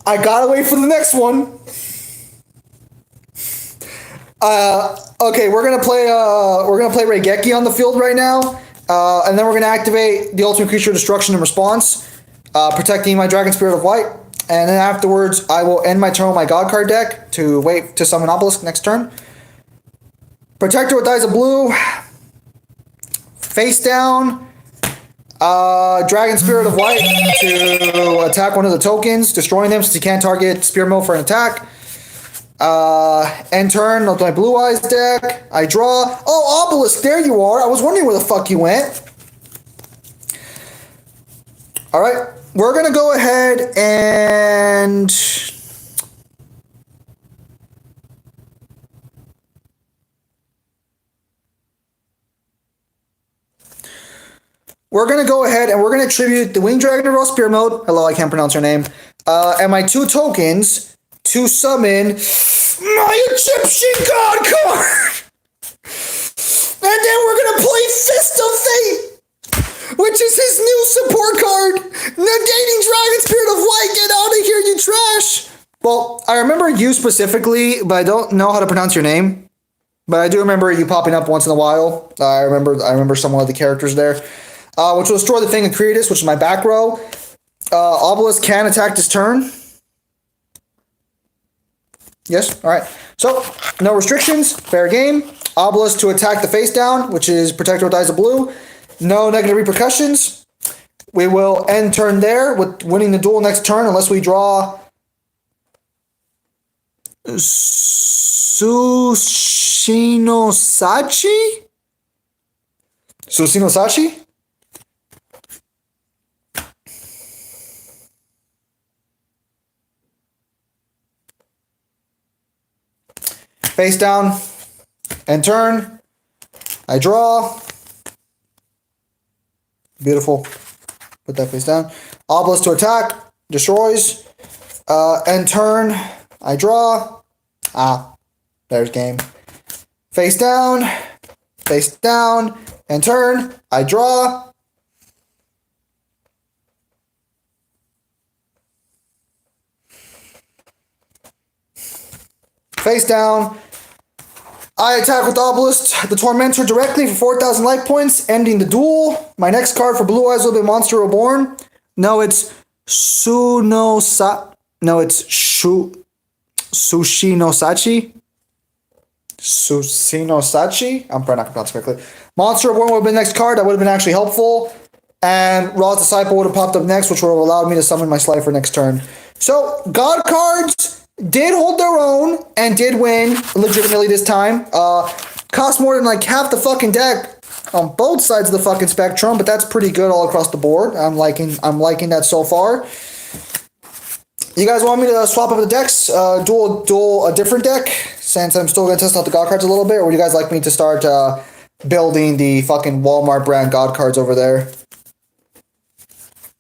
I gotta wait for the next one. Okay, we're gonna play Raigeki on the field right now, and then we're gonna activate the Ultimate Creature Destruction in response, protecting my Dragon Spirit of White, and then afterwards I will end my turn with my God card deck to wait to summon Obelisk next turn. Protector with Eyes of Blue, face down, Dragon Spirit of White to attack one of the tokens, destroying them since you can't target Spear Mill for an attack. End turn with my Blue Eyes deck. I draw. Oh, Obelisk, there you are. I was wondering where the fuck you went. Alright, we're gonna go ahead and... We're going to go ahead and we're going to tribute the Winged Dragon of Raw Spear Mode. Hello, I can't pronounce her name. And my 2 tokens to summon my Egyptian God card. And then we're going to play Fist of Fate, which is his new support card. Negating Dragon Spirit of Light, get out of here, you trash! Well, I remember you specifically, but I don't know how to pronounce your name. But I do remember you popping up once in a while. I remember some of the characters there. Which will destroy the thing of Creatus, which is my back row. Obelisk can attack this turn. Yes, alright. So, no restrictions, fair game. Obelisk to attack the face down, which is Protector with Eyes of Blue. No negative repercussions. We will end turn there with winning the duel next turn unless we draw Sushinosachi? Susinosachi? Face down, end turn. I draw. Beautiful. Put that face down. Obelisk to attack. Destroys. End turn. I draw. There's game. Face down. Face down. End turn. I draw. Face down. I attack with Obelisk, the Tormentor directly for 4,000 life points, ending the duel. My next card for Blue Eyes will be Monster Reborn. No, it's Sushinosachi. Susinosachi? I'm probably not going to pronounce it correctly. Monster Reborn would have been the next card. That would have been actually helpful. And Ra's Disciple would have popped up next, which would have allowed me to summon my Slifer next turn. So, God cards did hold their own and did win legitimately this time. Cost more than like half the fucking deck on both sides of the fucking spectrum, but that's pretty good all across the board. I'm liking that so far. You guys want me to swap up the decks, duel a different deck, since I'm still gonna test out the God cards a little bit, or would you guys like me to start building the fucking Walmart brand God cards over there?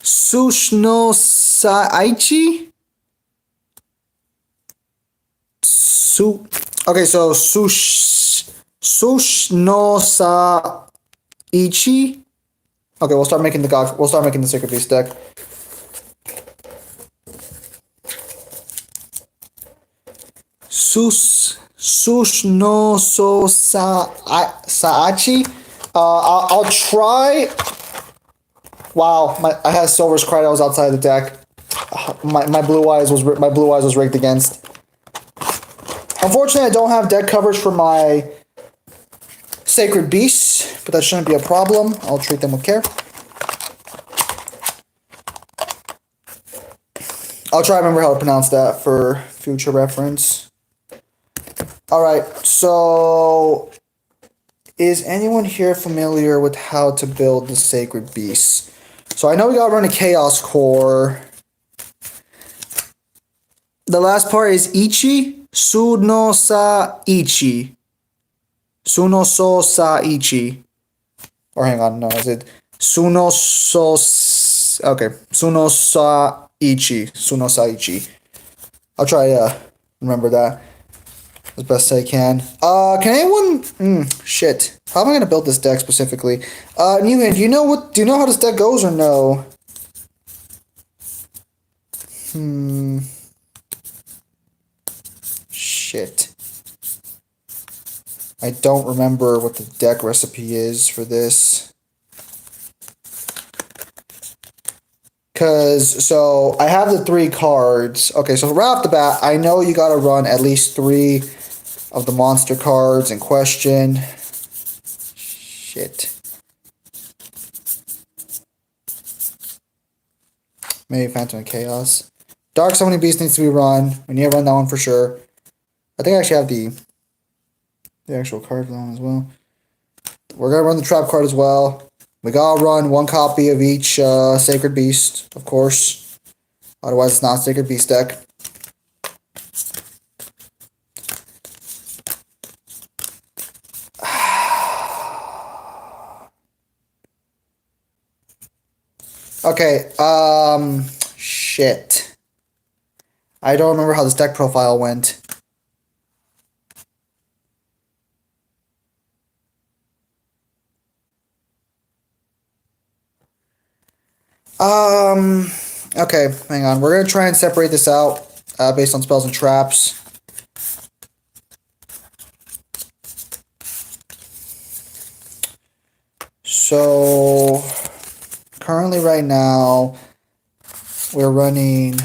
Sushinosaichi? Okay, so Sushinosaichi. Okay, we'll start making the Sacred Beast deck. Sushinosaichi. I'll try. Wow, I had Silver's Cry. I was outside the deck. My blue eyes was rigged against. Unfortunately, I don't have deck coverage for my Sacred Beasts, but that shouldn't be a problem. I'll treat them with care. I'll try to remember how to pronounce that for future reference. Alright, so is anyone here familiar with how to build the Sacred Beasts? So I know we gotta run a Chaos Core. The last part is Ichi. Sunosaichi. Sunososaichi. Or hang on, no, is it Okay, Sunosaichi. I'll try remember that as best I can. Can anyone shit. How am I gonna build this deck specifically? Newhan, do you know how this deck goes or no? Shit. I don't remember what the deck recipe is for this. So I have the 3 cards. Okay, so right off the bat, I know you gotta run at least 3 of the monster cards in question. Shit. Maybe Phantom of Chaos. Dark Summoning Beast needs to be run. We need to run that one for sure. I think I actually have the actual card for that one as well. We're going to run the trap card as well. We got to run 1 copy of each Sacred Beast, of course. Otherwise, it's not a Sacred Beast deck. Okay, shit. I don't remember how this deck profile went. Okay, hang on. We're gonna try and separate this out based on spells and traps. So currently, right now, we're running.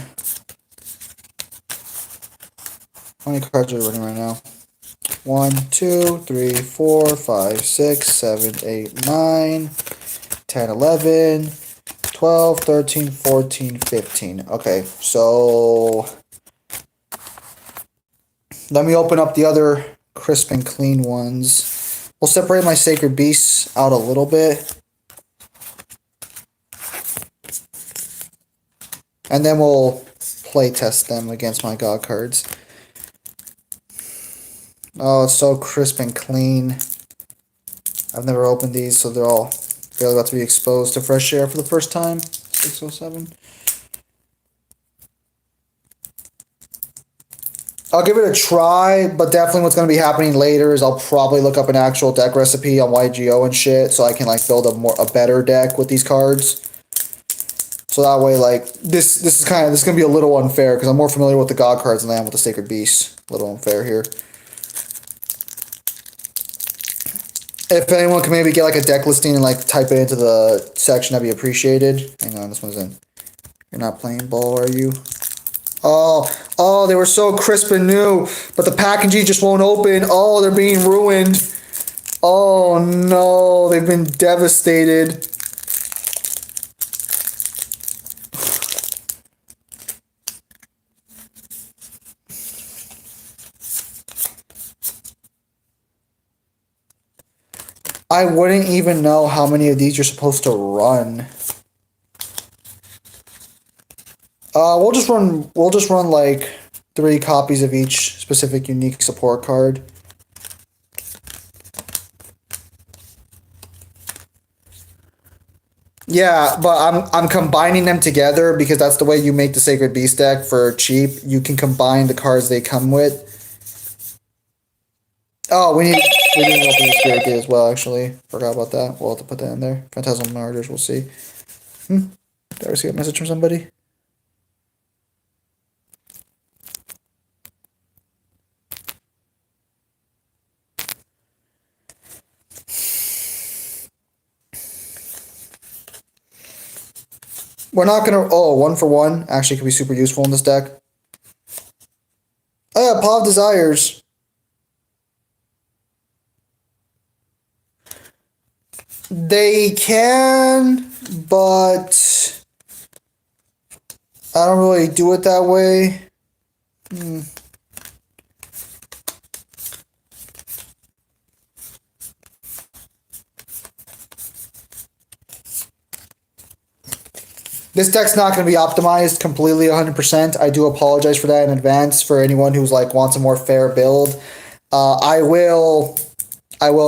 How many cards are we running right now? 1, 2, 3, 4, 5, 6, 7, 8, 9, 10, 11, 12, 13, 14, 15. Okay, so let me open up the other crisp and clean ones. We'll separate my Sacred Beasts out a little bit. And then we'll play test them against my God cards. Oh, it's so crisp and clean. I've never opened these, so they're all barely about to be exposed to fresh air for the first time. 607. I'll give it a try, but definitely what's going to be happening later is I'll probably look up an actual deck recipe on YGO and shit, so I can like build a better deck with these cards. So that way, like this is gonna be a little unfair because I'm more familiar with the God cards than I am with the Sacred Beasts. A little unfair here. If anyone can maybe get like a deck listing and like type it into the section, that'd be appreciated. Hang on, this one's in. You're not playing ball, are you? Oh, they were so crisp and new, but the packaging just won't open. Oh, they're being ruined. Oh no, they've been devastated. I wouldn't even know how many of these you're supposed to run. We'll just run like 3 copies of each specific unique support card. Yeah, but I'm combining them together because that's the way you make the Sacred Beast deck for cheap. You can combine the cards they come with. Oh, we need to open the Spirit Gate as well, actually. Forgot about that. We'll have to put that in there. Phantasmal Marauders, we'll see. Did I receive a message from somebody? We're not gonna... Oh, 1 for 1 actually could be super useful in this deck. Oh yeah, Paw of Desires. They can, but I don't really do it that way. This deck's not going to be optimized completely 100%. I do apologize for that in advance for anyone who's like wants a more fair build. I will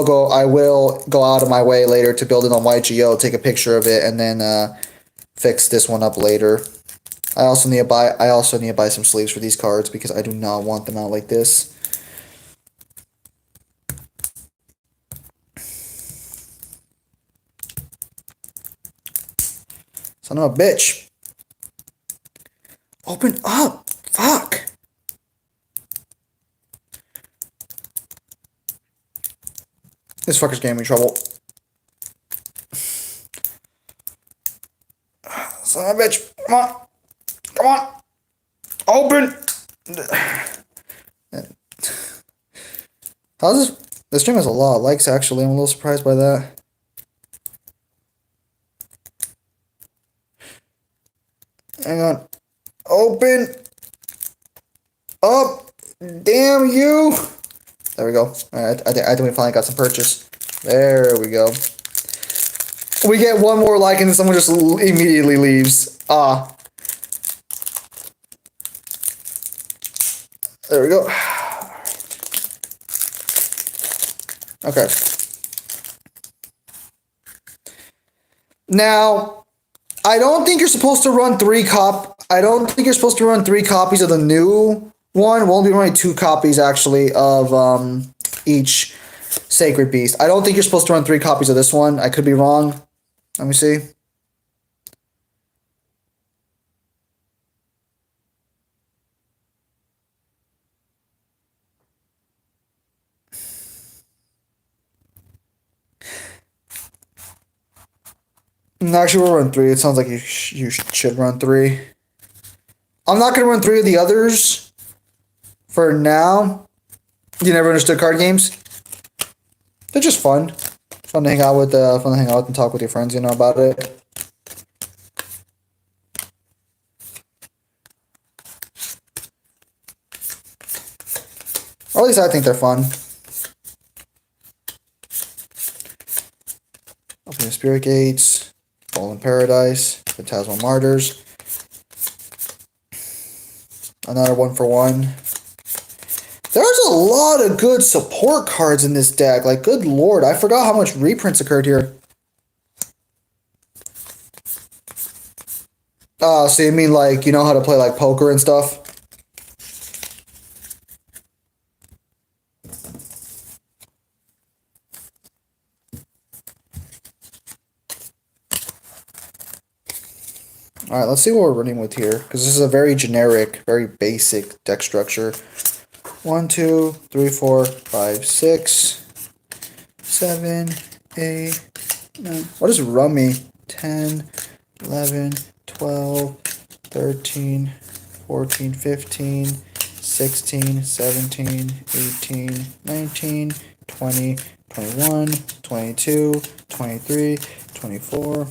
go out of my way later to build it on YGO, take a picture of it, and then fix this one up later. I also need to buy some sleeves for these cards because I do not want them out like this. Son of a bitch. Open up. Fuck. This fucker's getting me in trouble. Son of a bitch. Come on. Come on. Open. How's this? This stream has a lot of likes, actually. I'm a little surprised by that. Hang on. Open. Up. Damn you. There we go. Alright, I think we finally got some purchase. There we go. We get one more like and then someone just immediately leaves. Ah. There we go. Okay. Now, I don't think you're supposed to run 3 copies of the new one. We'll only be running 2 copies actually of each Sacred Beast. I don't think you're supposed to run 3 copies of this one. I could be wrong. Let me see. Actually, we'll run 3. It sounds like you should run 3. I'm not gonna run 3 of the others for now. You never understood card games? They're just fun. Fun to hang out with. Fun to hang out and talk with your friends. You know about it. Or at least I think they're fun. Open Spirit Gates, Fallen Paradise, Phantasmal Martyrs. Another 1-for-1. There's a lot of good support cards in this deck. Like, good lord, I forgot how much reprints occurred here. So you mean like, you know how to play like poker and stuff? Alright, let's see what we're running with here. Because this is a very generic, very basic deck structure. 1, 2, 3, 4, 5, 6, 7, 8, 9. What is Rummy? 10, 11, 12, 13, 14, 15, 16, 17, 18, 19, 20, 21, 22, 23, 24,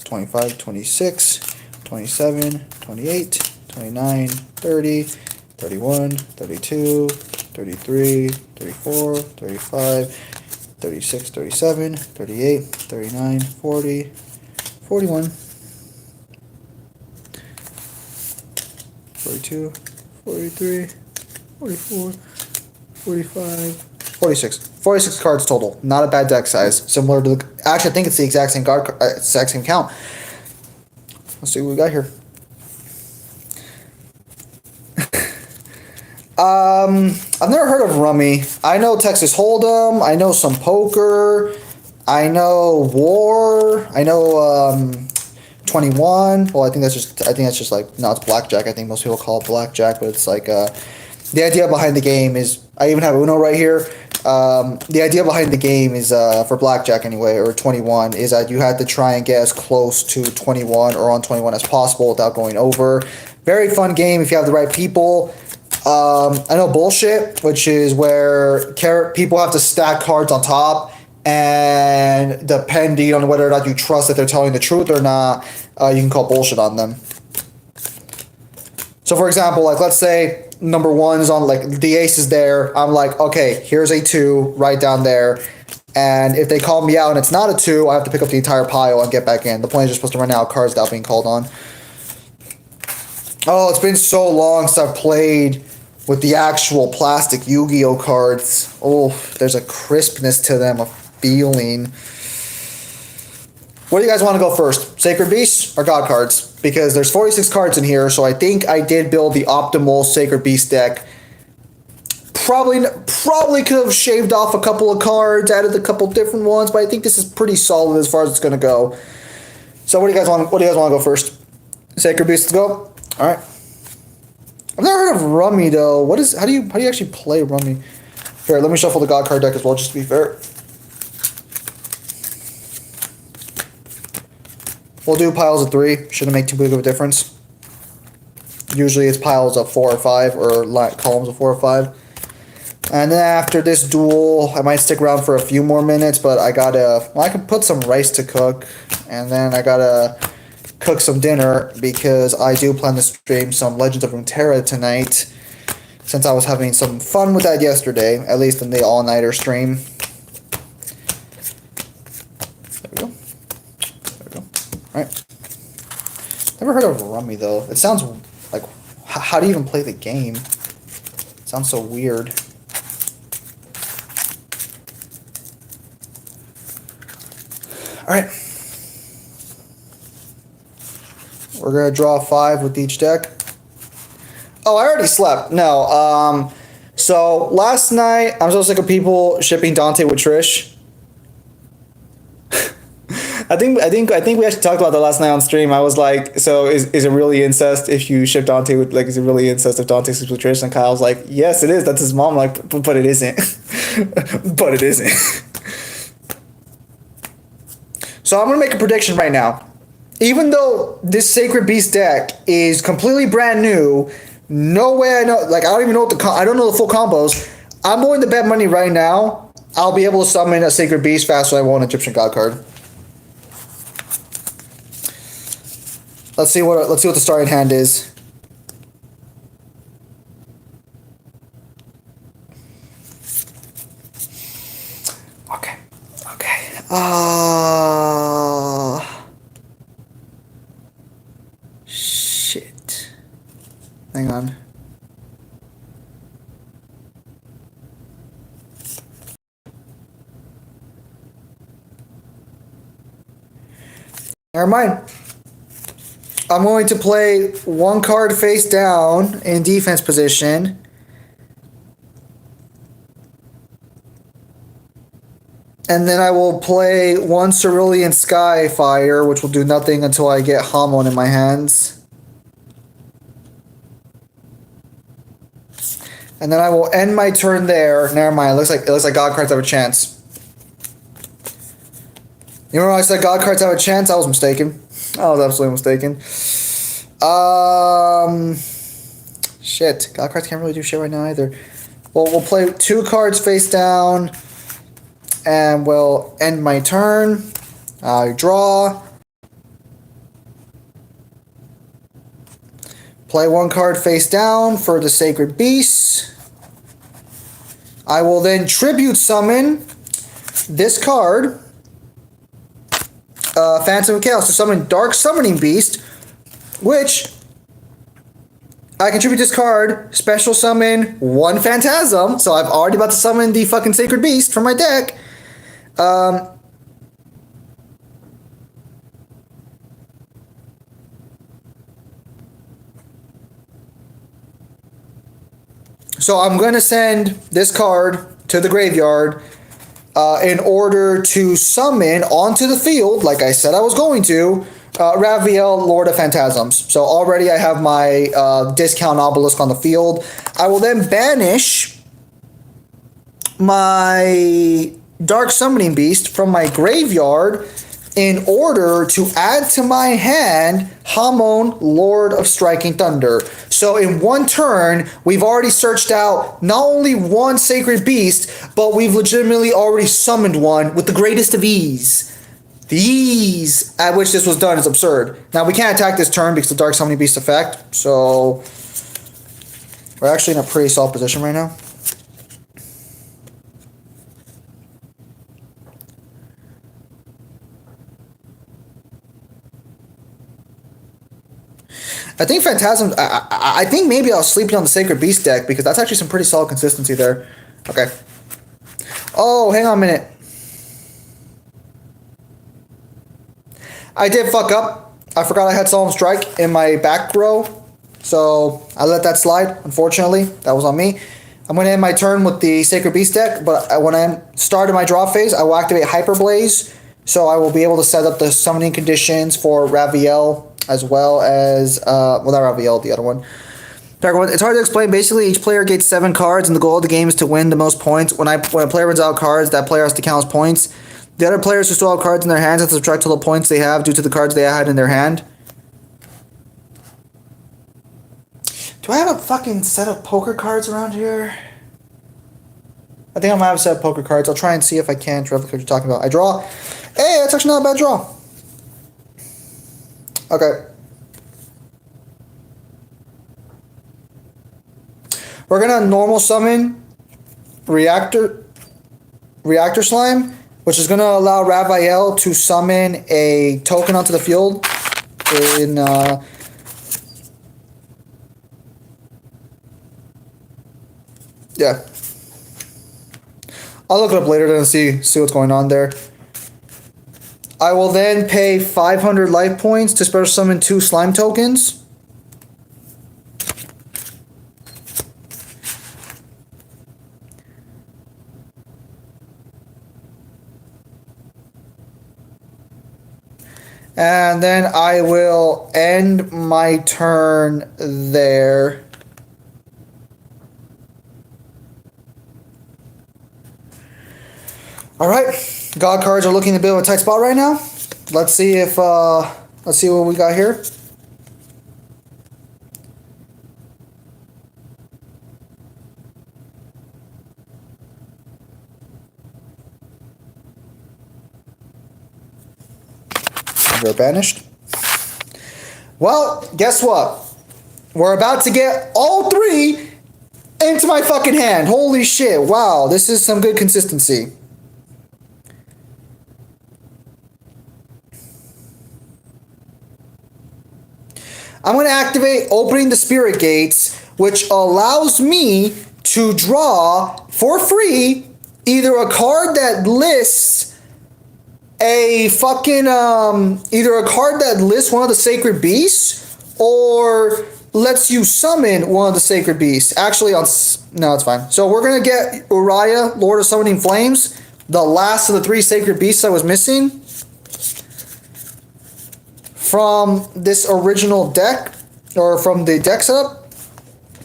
25, 26, 27, 28, 29, 30, 31, 32, 33, 34, 35, 36, 37, 38, 39, 40, 41, 42, 43, 44, 45, 46. 46 cards total. Not a bad deck size. Similar to the... Actually, I think it's the exact same exact same count. Let's see what we got here. I've never heard of Rummy. I know Texas Hold'em. I know some poker. I know War. I know 21. Well, I think that's just like, no, it's blackjack. I think most people call it blackjack, but it's like the idea behind the game is, I even have Uno right here. The idea behind the game is, for blackjack anyway, or 21, is that you have to try and get as close to 21 or on 21 as possible without going over. Very fun game if you have the right people. I know Bullshit, which is where people have to stack cards on top, and depending on whether or not you trust that they're telling the truth or not, you can call bullshit on them. So for example, like let's say number 1 is on, like the ace is there. I'm like, okay, here's a 2 right down there. And if they call me out and it's not a 2, I have to pick up the entire pile and get back in. The point is you're supposed to run out cards without being called on. Oh, it's been so long since I've played with the actual plastic Yu-Gi-Oh cards. Oh, there's a crispness to them, a feeling. What do you guys want to go first? Sacred Beasts or God cards? Because there's 46 cards in here, so I think I did build the optimal Sacred Beast deck. Probably could have shaved off a couple of cards, added a couple different ones, but I think this is pretty solid as far as it's going to go. So what do you guys want to go first? Sacred Beasts to go? All right. I've never heard of Rummy though. How do you actually play Rummy? Here, let me shuffle the God card deck as well, just to be fair. We'll do piles of 3. Shouldn't make too big of a difference. Usually it's piles of 4 or 5, or columns of 4 or 5. And then after this duel, I might stick around for a few more minutes, but I can put some rice to cook, and then I gotta cook some dinner, because I do plan to stream some Legends of Runeterra tonight, since I was having some fun with that yesterday, at least in the all-nighter stream. There we go. Alright. Never heard of Rummy though. It sounds like, how do you even play the game? It sounds so weird. Alright. We're going to draw 5 with each deck. Oh, I already slept. No. So last night, I'm so sick of people shipping Dante with Trish. I think we actually talked about that last night on stream. I was like, so is it really incest if you ship Dante with, like, is it really incest if Dante sleeps with Trish? And Kyle's like, yes, it is. That's his mom. Like, but it isn't. But it isn't. So I'm gonna make a prediction right now. Even though this Sacred Beast deck is completely brand new, no way I know. Like I don't even know what I don't know the full combos. I'm willing to bet money right now. I'll be able to summon a Sacred Beast faster than I will an Egyptian God card. Let's see what the starting hand is. Okay. Shit. Hang on. Never mind. I'm going to play one card face down in defense position. And then I will play one Cerulean Skyfire, which will do nothing until I get Hamon in my hands. And then I will end my turn there. Never mind. It looks like God cards have a chance. You know when I said God cards have a chance? I was mistaken. I was absolutely mistaken. Shit. God cards can't really do shit right now either. Well, we'll play 2 cards face down. And we'll end my turn. I draw. Play 1 card face down for the Sacred Beast. I will then tribute summon this card. Phantom of Chaos to summon Dark Summoning Beast, which I contribute this card, special summon 1 Phantasm, so I'm already about to summon the fucking Sacred Beast from my deck. So I'm going to send this card to the graveyard in order to summon onto the field, like I said I was going to, Raviel, Lord of Phantasms. So already I have my discount obelisk on the field. I will then banish my Dark Summoning Beast from my graveyard in order to add to my hand Hamon, Lord of Striking Thunder. So in 1 turn, we've already searched out not only 1 Sacred Beast, but we've legitimately already summoned 1 with the greatest of ease. The ease at which this was done is absurd. Now, we can't attack this turn because of the Dark Summoning Beast effect, so we're actually in a pretty solid position right now. I think Phantasm. I think maybe I'll sleep on the Sacred Beast deck because that's actually some pretty solid consistency there. Okay. Oh, hang on a minute. I did fuck up. I forgot I had Solemn Strike in my back row, so I let that slide. Unfortunately, that was on me. I'm going to end my turn with the Sacred Beast deck, but when I started my draw phase, I will activate Hyper Blaze, so I will be able to set up the summoning conditions for Raviel, as well as, well, not Raviel, the other one. It's hard to explain. Basically, each player gets 7 cards, and the goal of the game is to win the most points. When a player runs out cards, that player has to count as points. The other players who still have cards in their hands have to subtract total points they have due to the cards they had in their hand. Do I have a fucking set of poker cards around here? I think I might have a set of poker cards. I'll try and see if I can replicate what you're talking about. I draw. Hey, that's actually not a bad draw. Okay. We're gonna normal summon Reactor Slime, which is gonna allow Raviel to summon a token onto the field in yeah. I'll look it up later to see what's going on there. I will then pay 500 life points to special summon 2 slime tokens. And then I will end my turn there. Alright, God cards are looking a bit of a tight spot right now. let's see if let's see what we got here. They're banished. Well, guess what? We're about to get all three into my fucking hand. Holy shit. Wow, this is some good consistency. I'm going to activate Opening the Spirit Gates, which allows me to draw for free either a card that lists a fucking either a card that lists one of the sacred beasts or lets you summon one of the sacred beasts. Actually, no, it's fine. So we're gonna get Uriah, Lord of Summoning Flames, the last of the three sacred beasts I was missing from this original deck, or from the deck setup.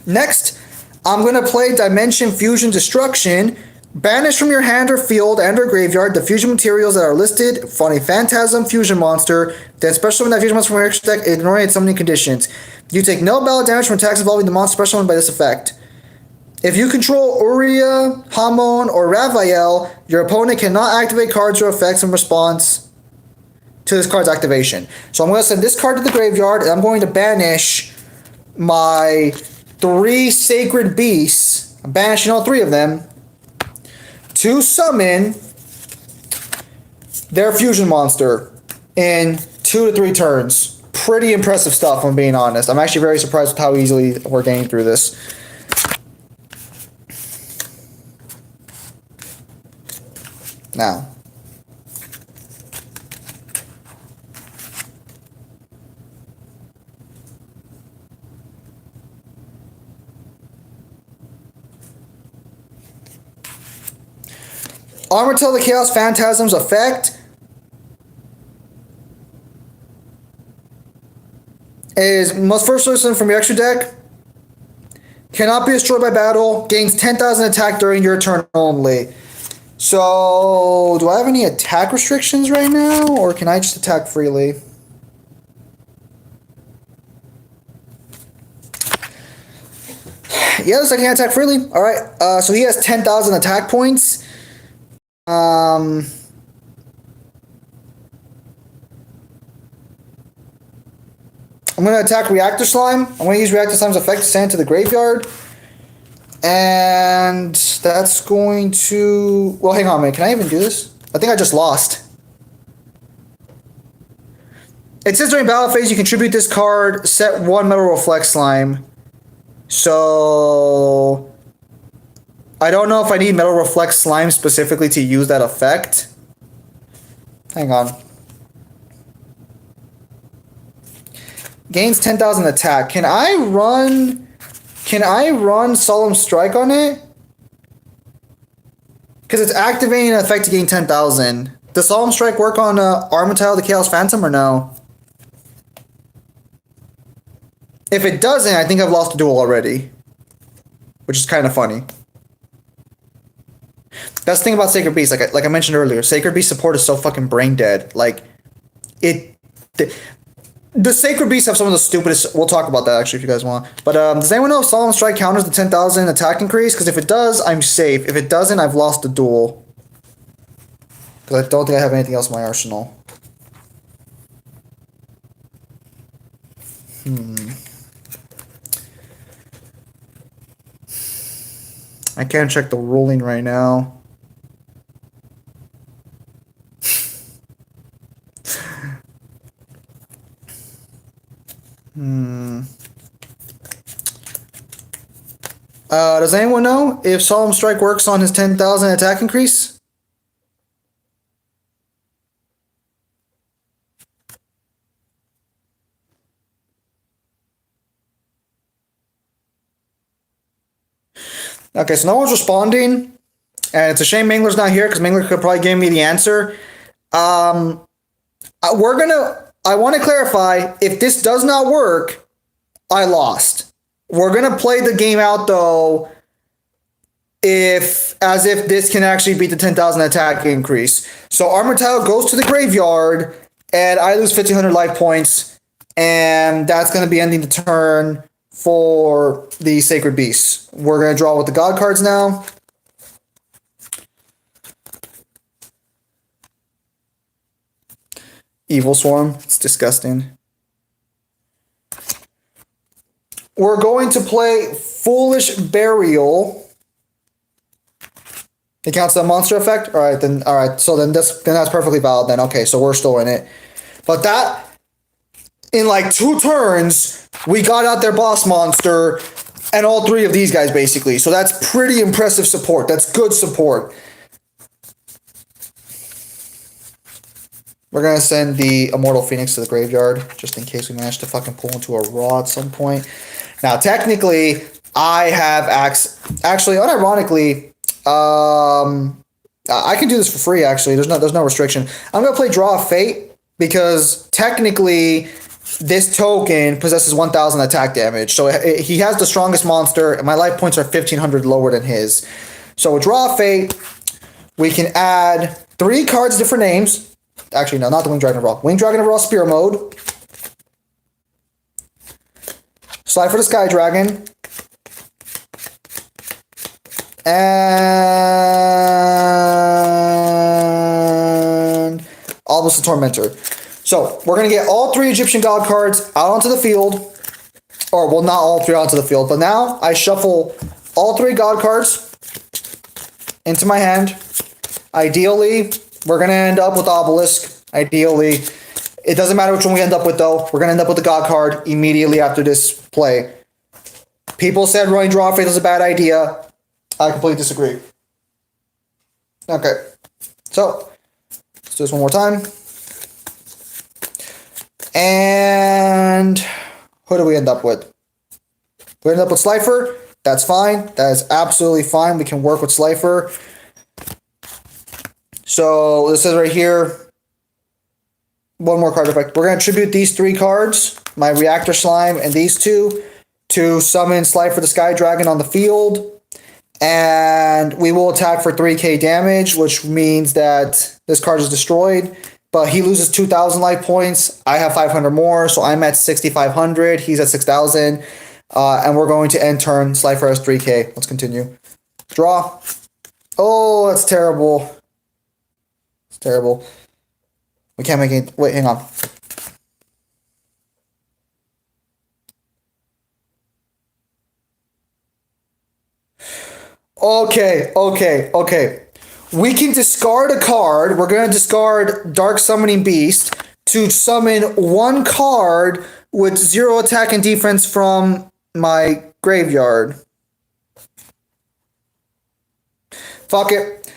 Next, I'm gonna play Dimension Fusion Destruction. Banish from your hand or field and or graveyard the fusion materials that are listed from a Phantasm Fusion monster. Then special summon that fusion monster from your extra deck, ignoring its summoning conditions. You take no battle damage from attacks involving the monster special summon by this effect. If you control Uriah, Hamon, or Raphael, your opponent cannot activate cards or effects in response to this card's activation. So I'm going to send this card to the graveyard, and I'm going to banish my three sacred beasts. I'm banishing all three of them to summon their fusion monster in 2 to 3 turns. Pretty impressive stuff, if I'm being honest. I'm actually very surprised with how easily we're getting through this. Now, Armatel the Chaos Phantasm's effect is must first listen from your extra deck. Cannot be destroyed by battle. Gains 10,000 attack during your turn only. So, do I have any attack restrictions right now, or can I just attack freely? Yes, I can attack freely. All right. So he has 10,000 attack points. I'm going to attack Reactor Slime. I'm going to use Reactor Slime's effect to send it to the graveyard. And that's going to... Well, hang on a minute. Can I even do this? I think I just lost. It says during battle phase you contribute this card, set 1 Metal Reflect Slime. So... I don't know if I need Metal Reflect Slime specifically to use that effect. Hang on. Gains 10,000 attack. Can I run Solemn Strike on it? Because it's activating an effect to gain 10,000. Does Solemn Strike work on Armatel the Chaos Phantom or no? If it doesn't, I think I've lost the duel already. Which is kind of funny. That's the thing about Sacred Beast. Like I mentioned earlier, Sacred Beast support is so fucking brain dead. Like, the Sacred Beasts have some of the stupidest... We'll talk about that, actually, if you guys want. But does anyone know if Solemn Strike counters the 10,000 attack increase? Because if it does, I'm safe. If it doesn't, I've lost the duel. Because I don't think I have anything else in my arsenal. I can't check the ruling right now. Does anyone know if Solemn Strike works on his 10,000 attack increase? Okay, so no one's responding. And it's a shame Mingler's not here, because Mingler could probably give me the answer. I want to clarify, if this does not work, I lost. We're going to play the game out, though, as if this can actually beat the 10,000 attack increase. So Armatel goes to the graveyard, and I lose 1,500 life points, and that's going to be ending the turn for the Sacred Beasts. We're going to draw with the God cards now. Evil Swarm. It's disgusting. We're going to play Foolish Burial. It counts the monster effect? Alright, then so then that's perfectly valid then. Okay, so we're still in it. But that, in like 2 turns, we got out their boss monster and all 3 of these guys basically. So that's pretty impressive support. That's good support. We're going to send the Immortal Phoenix to the graveyard, just in case we manage to fucking pull into a Raw at some point. Now, technically, I have actually, unironically, I can do this for free, actually. There's no restriction. I'm going to play Draw of Fate, because technically, this token possesses 1,000 attack damage. So he has the strongest monster, and my life points are 1,500 lower than his. So with Draw of Fate, we can add 3 cards, different names. Actually, no, not the Winged Dragon of Ra. Winged Dragon of Ra Spear Mode. Slide for the Sky Dragon. And Albus the Tormentor. So, we're going to get all 3 Egyptian God cards out onto the field. Or, well, not all 3 onto the field. But now, I shuffle all 3 God cards into my hand. Ideally, we're going to end up with Obelisk. Ideally. It doesn't matter which one we end up with, though. We're going to end up with the God card immediately after this play. People said running Draw of Fate was a bad idea. I completely disagree. Okay. So, let's do this one more time. And who do we end up with? We end up with Slifer. That's fine. That is absolutely fine. We can work with Slifer. So, this says right here, one more card effect. We're going to tribute these 3 cards, my Reactor Slime and these 2, to summon Slifer the Sky Dragon on the field. And we will attack for 3k damage, which means that this card is destroyed. But he loses 2,000 life points. I have 500 more, so I'm at 6,500. He's at 6,000. And we're going to end turn. Slifer has 3k. Let's continue. Draw. Oh, that's terrible. It's terrible. We can't make it. Wait, hang on. Okay. We can discard a card. We're going to discard Dark Summoning Beast to summon 1 card with 0 attack and defense from my graveyard. Fuck it.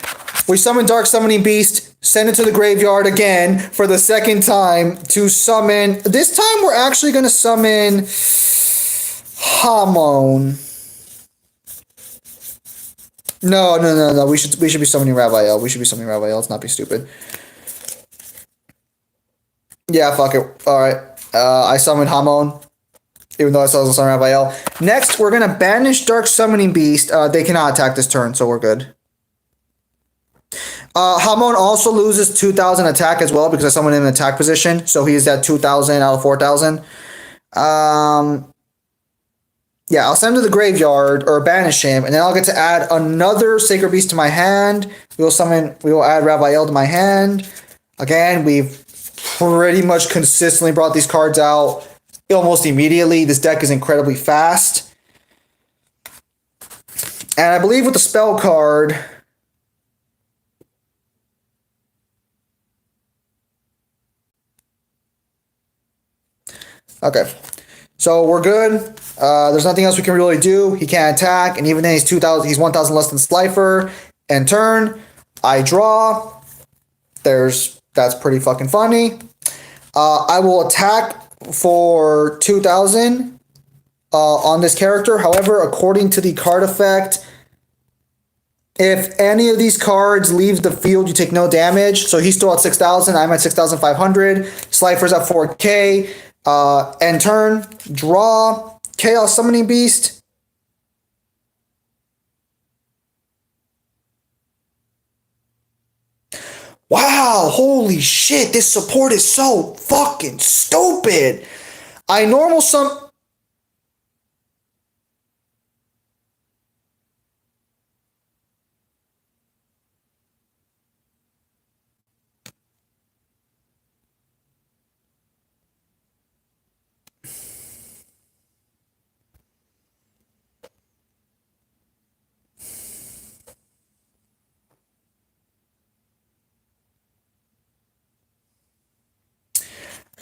We summon Dark Summoning Beast, send it to the graveyard again for the 2nd time to summon. This time we're actually going to summon Hamon. No. We should be summoning Raphael. Let's not be stupid. Yeah, fuck it. Alright. I summoned Hamon. Even though I still summon Raphael. Next, we're gonna banish Dark Summoning Beast. They cannot attack this turn, so we're good. Hamon also loses 2,000 attack as well because I summoned him in attack position. So he's at 2,000 out of 4,000. Yeah, I'll send him to the graveyard or banish him, and then I'll get to add another Sacred Beast to my hand. We will add Raphael to my hand. Again, we've pretty much consistently brought these cards out almost immediately. This deck is incredibly fast. And I believe with the spell card, okay, so we're good. There's nothing else we can really do. He can't attack, and even then he's 2,000. He's 1,000 less than Slifer. End turn, I draw. That's pretty fucking funny. I will attack for 2,000 on this character. However, according to the card effect, if any of these cards leave the field, you take no damage. So he's still at 6,000. I'm at 6,500. Slifer's at 4k. End turn, draw, Chaos Summoning Beast. Wow, holy shit, this support is so fucking stupid. I normal some.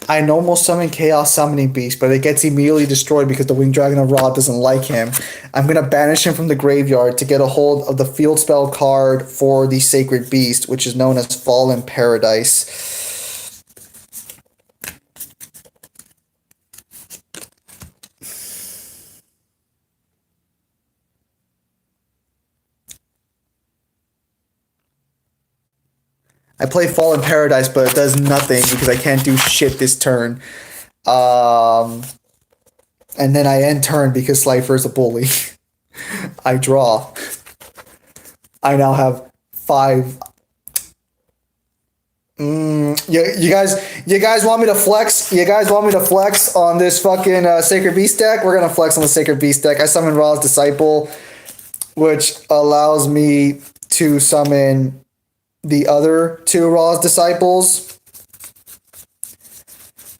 I normal summon Chaos Summoning Beast, but it gets immediately destroyed because the Winged Dragon of Ra doesn't like him. I'm gonna banish him from the graveyard to get a hold of the field spell card for the Sacred Beast, which is known as Fallen Paradise. I play Fallen Paradise, but it does nothing because I can't do shit this turn. Um, and then I end turn because Slifer is a bully. I draw. I now have 5. You guys want me to flex? You guys want me to flex on this fucking Sacred Beast deck? We're gonna flex on the Sacred Beast deck. I summon Ra's Disciple, which allows me to summon the other 2 Ra's Disciples.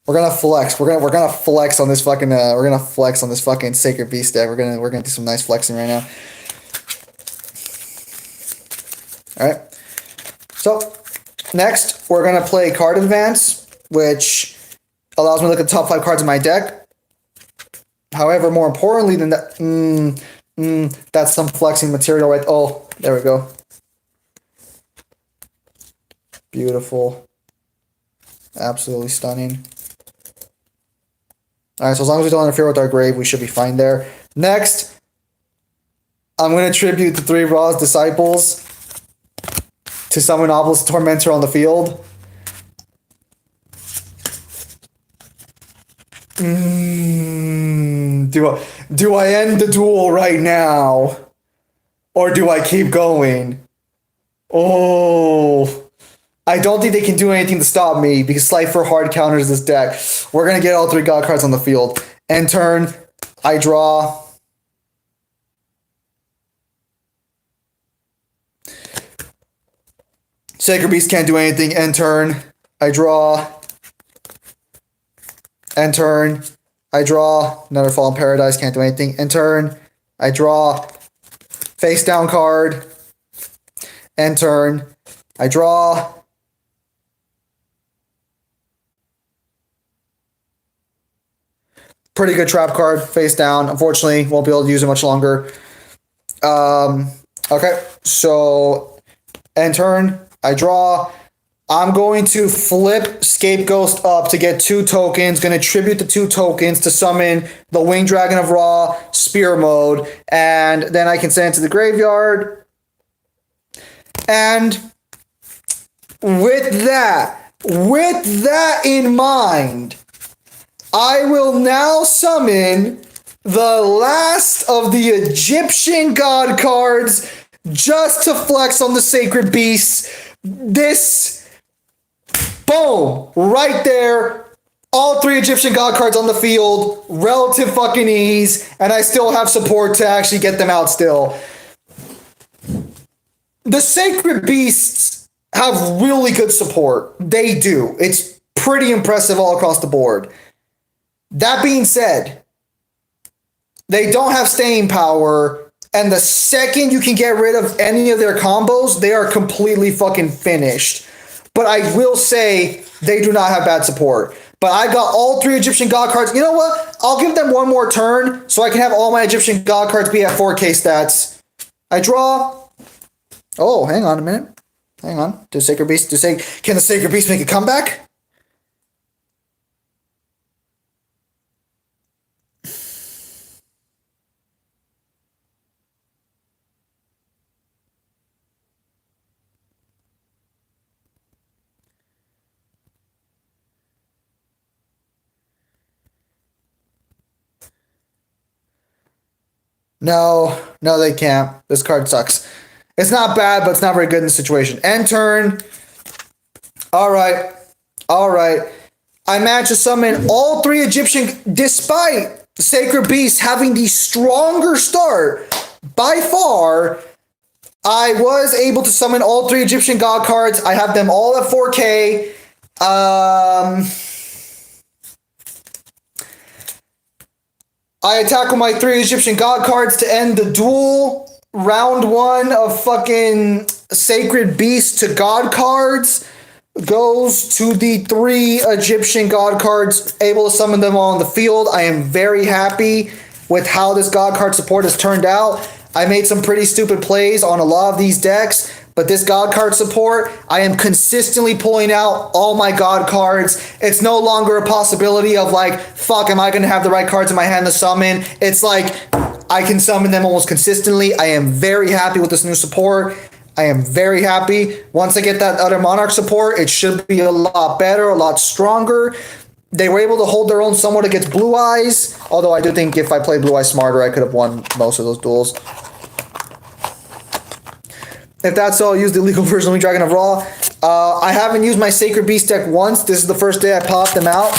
We're gonna flex. We're gonna flex on this fucking we're gonna flex on this fucking Sacred Beast deck. We're gonna do some nice flexing right now. Alright. So next we're gonna play Card Advance, which allows me to look at the top 5 cards in my deck. However, more importantly than that, that's some flexing material, right? Oh, there we go. Beautiful. Absolutely stunning. Alright, so as long as we don't interfere with our grave, we should be fine there. Next, I'm going to tribute the 3 Ra's Disciples to summon Obelisk Tormentor on the field. Do I end the duel right now? Or do I keep going? Oh... I don't think they can do anything to stop me because Slifer hard counters this deck. We're going to get all 3 God cards on the field. End turn, I draw. Sacred Beast can't do anything. End turn, I draw. End turn, I draw. Another Fallen Paradise, can't do anything. End turn, I draw. Face down card. End turn, I draw. Pretty good trap card, face down. Unfortunately, won't be able to use it much longer. Okay, so end turn, I draw. I'm going to flip Scapegoat up to get 2 tokens. Going to tribute the 2 tokens to summon the Winged Dragon of Ra, Spear Mode. And then I can send it to the graveyard. And with that in mind, I will now summon the last of the Egyptian God cards just to flex on the Sacred Beasts. This, boom, right there. All 3 Egyptian God cards on the field, relative fucking ease, and I still have support to actually get them out still. The Sacred Beasts have really good support. They do. It's pretty impressive all across the board. That being said, they don't have staying power, and the second you can get rid of any of their combos, they are completely fucking finished. But I will say they do not have bad support. But I got all 3 Egyptian God cards. You know what? I'll give them one more turn so I can have all my Egyptian God cards be at 4K stats. I draw. Oh, hang on a minute. Hang on. Can the Sacred Beast make a comeback? No, they can't. This card sucks. It's not bad, but it's not very good in the situation. End turn. All right. All right. I managed to summon all three Egyptian, despite Sacred Beast having the stronger start by far. I was able to summon all three Egyptian god cards. I have them all at 4K. I attack with my three Egyptian god cards to end the duel. Round one of fucking Sacred Beast to god cards goes to the three Egyptian god cards, able to summon them all on the field. I am very happy with how this god card support has turned out. I made some pretty stupid plays on a lot of these decks, but this god card support, I am consistently pulling out all my god cards. It's no longer a possibility of like, fuck, am I going to have the right cards in my hand to summon? It's like, I can summon them almost consistently. I am very happy with this new support. I am very happy. Once I get that other Monarch support, it should be a lot better, a lot stronger. They were able to hold their own somewhat against Blue Eyes, although I do think if I played Blue Eyes smarter, I could have won most of those duels. If that's so, I'll use the illegal version of Dragon of Ra. I haven't used my Sacred Beast deck once. This is the first day I popped them out.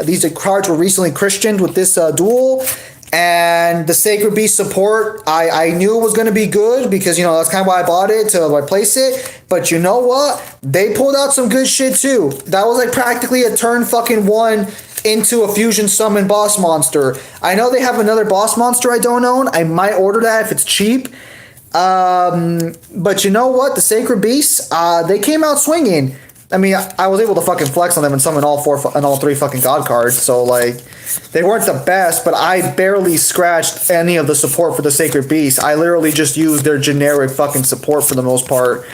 These cards were recently Christianed with this duel. And the Sacred Beast support, I knew it was going to be good because, you know, that's kind of why I bought it, to replace it. But you know what? They pulled out some good shit too. That was like practically a turn fucking one into a fusion summon boss monster. I know they have another boss monster I don't own. I might order that if it's cheap. But you know what? The Sacred Beasts, they came out swinging. I mean, I was able to fucking flex on them and summon all three fucking god cards. So like, they weren't the best, but I barely scratched any of the support for the Sacred Beast. I literally just used their generic fucking support for the most part.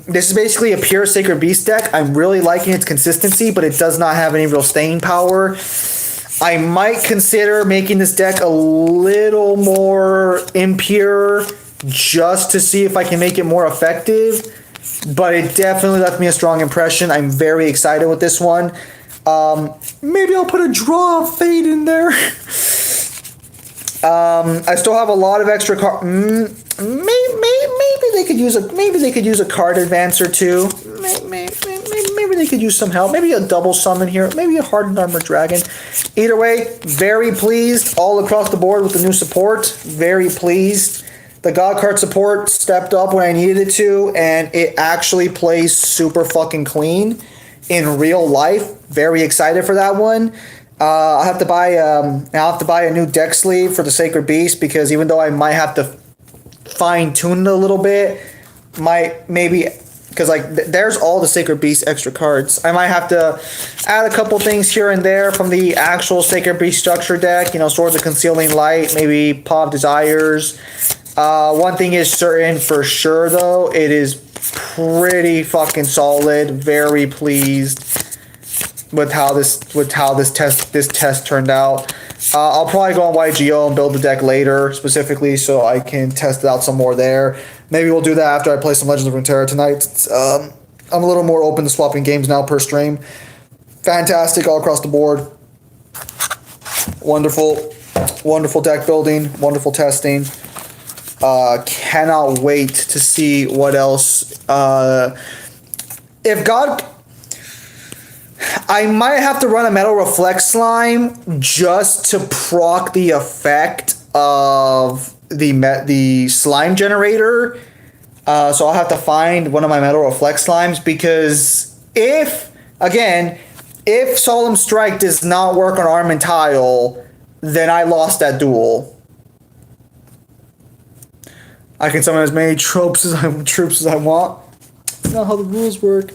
This is basically a pure Sacred Beast deck. I'm really liking its consistency, but it does not have any real staying power. I might consider making this deck a little more impure just to see if I can make it more effective. But it definitely left me a strong impression. I'm very excited with this one. Maybe I'll put a Draw of Fate in there. I still have a lot of extra cards. Maybe they could use a card advance or two. Maybe they could use some help. Maybe a double summon here. Maybe a Hardened Armored Dragon. Either way, very pleased all across the board with the new support. Very pleased. The God card support stepped up when I needed it to, and it actually plays super fucking clean in real life. Very excited for that one. I have to buy a new deck sleeve for the Sacred Beast, because even though I might have to fine tune it a little bit, because like there's all the Sacred Beast extra cards. I might have to add a couple things here and there from the actual Sacred Beast structure deck. You know, Swords of Concealing Light, maybe Paw of Desires. One thing is certain for sure though, it is pretty fucking solid. Very pleased with how this test turned out. I'll probably go on YGO and build the deck later, specifically so I can test it out some more there. Maybe we'll do that after I play some Legends of Runeterra tonight. I'm a little more open to swapping games now per stream. Fantastic all across the board. Wonderful deck building, wonderful testing. Cannot wait to see what else. I might have to run a Metal Reflect Slime just to proc the effect of the slime generator. So I'll have to find one of my Metal Reflect Slimes, because if Solemn Strike does not work on Armentile, then I lost that duel. I can summon as many troops as I want. That's not how the rules work.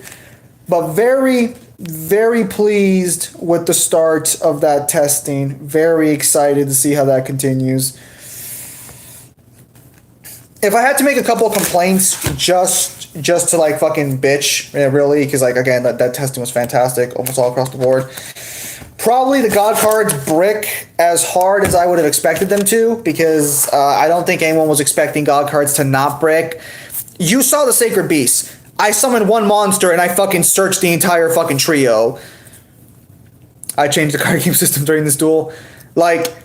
But very, very pleased with the start of that testing. Very excited to see how that continues. If I had to make a couple of complaints just to like fucking bitch, really, because like again that testing was fantastic almost all across the board. Probably the God cards brick as hard as I would have expected them to, because I don't think anyone was expecting God cards to not brick. You saw the Sacred Beast. I summoned one monster and I fucking searched the entire fucking trio. I changed the card game system during this duel. Like,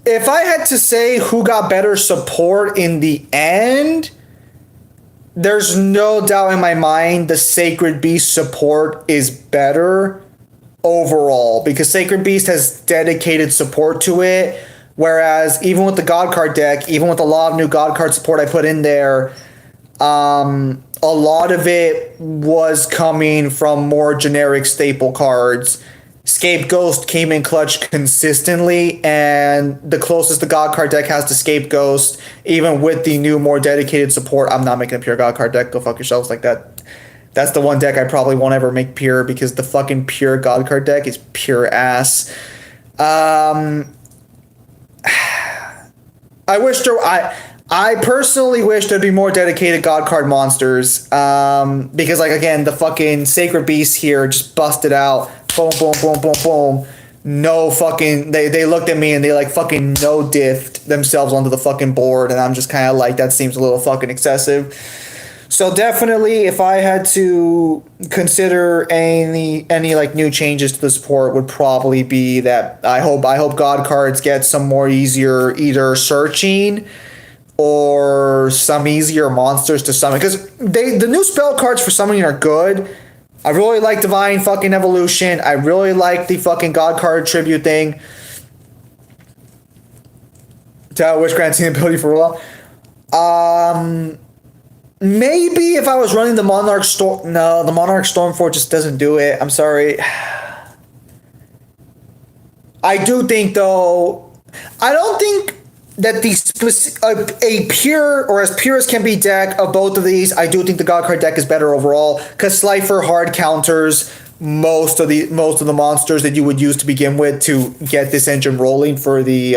if I had to say who got better support in the end, there's no doubt in my mind the Sacred Beast support is better overall because Sacred Beast has dedicated support to it. Whereas even with the God card deck, even with a lot of new God card support I put in there, a lot of it was coming from more generic staple cards. Scapegoat came in clutch consistently, and the closest the God card deck has to Scapegoat, even with the new, more dedicated support. I'm not making a pure God card deck. Go fuck yourselves like that. That's the one deck I probably won't ever make pure because the fucking pure God card deck is pure ass. I wish there. I personally wish there'd be more dedicated God card monsters. Because like again, the fucking Sacred Beast here just busted out. Boom, boom, boom, boom, boom. No fucking. They looked at me and they like fucking no diffed themselves onto the fucking board, and I'm just kind of like that seems a little fucking excessive. So definitely, if I had to consider any like new changes to the support, would probably be that I hope God cards get some more easier either searching or some easier monsters to summon because the new spell cards for summoning are good. I really like Divine fucking Evolution. I really like the fucking God card tribute thing. Wish granting ability for a while. Maybe if I was running the Monarch Storm... No, the Monarch Stormforge just doesn't do it. I'm sorry. I do think, though... I don't think that a pure or as pure as can be deck of both of these, I do think the God card deck is better overall because Slifer hard counters most of the monsters that you would use to begin with to get this engine rolling for the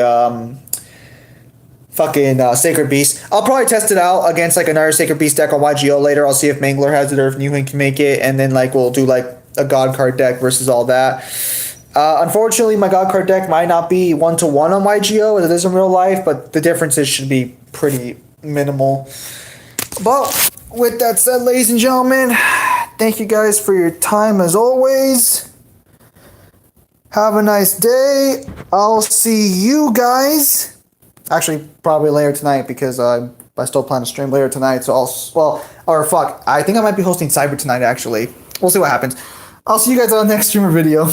Sacred Beast. I'll probably test it out against like another Sacred Beast deck on YGO later. I'll see if Mangler has it or if Newman can make it, and then like we'll do like a God card deck versus all that. Unfortunately, my God card deck might not be 1-to-1 on YGO as it is in real life, but the differences should be pretty minimal. But with that said, ladies and gentlemen, thank you guys for your time as always. Have a nice day. I'll see you guys. Actually, probably later tonight because I still plan to stream later tonight. So I think I might be hosting Cyber tonight actually. We'll see what happens. I'll see you guys on the next streamer video.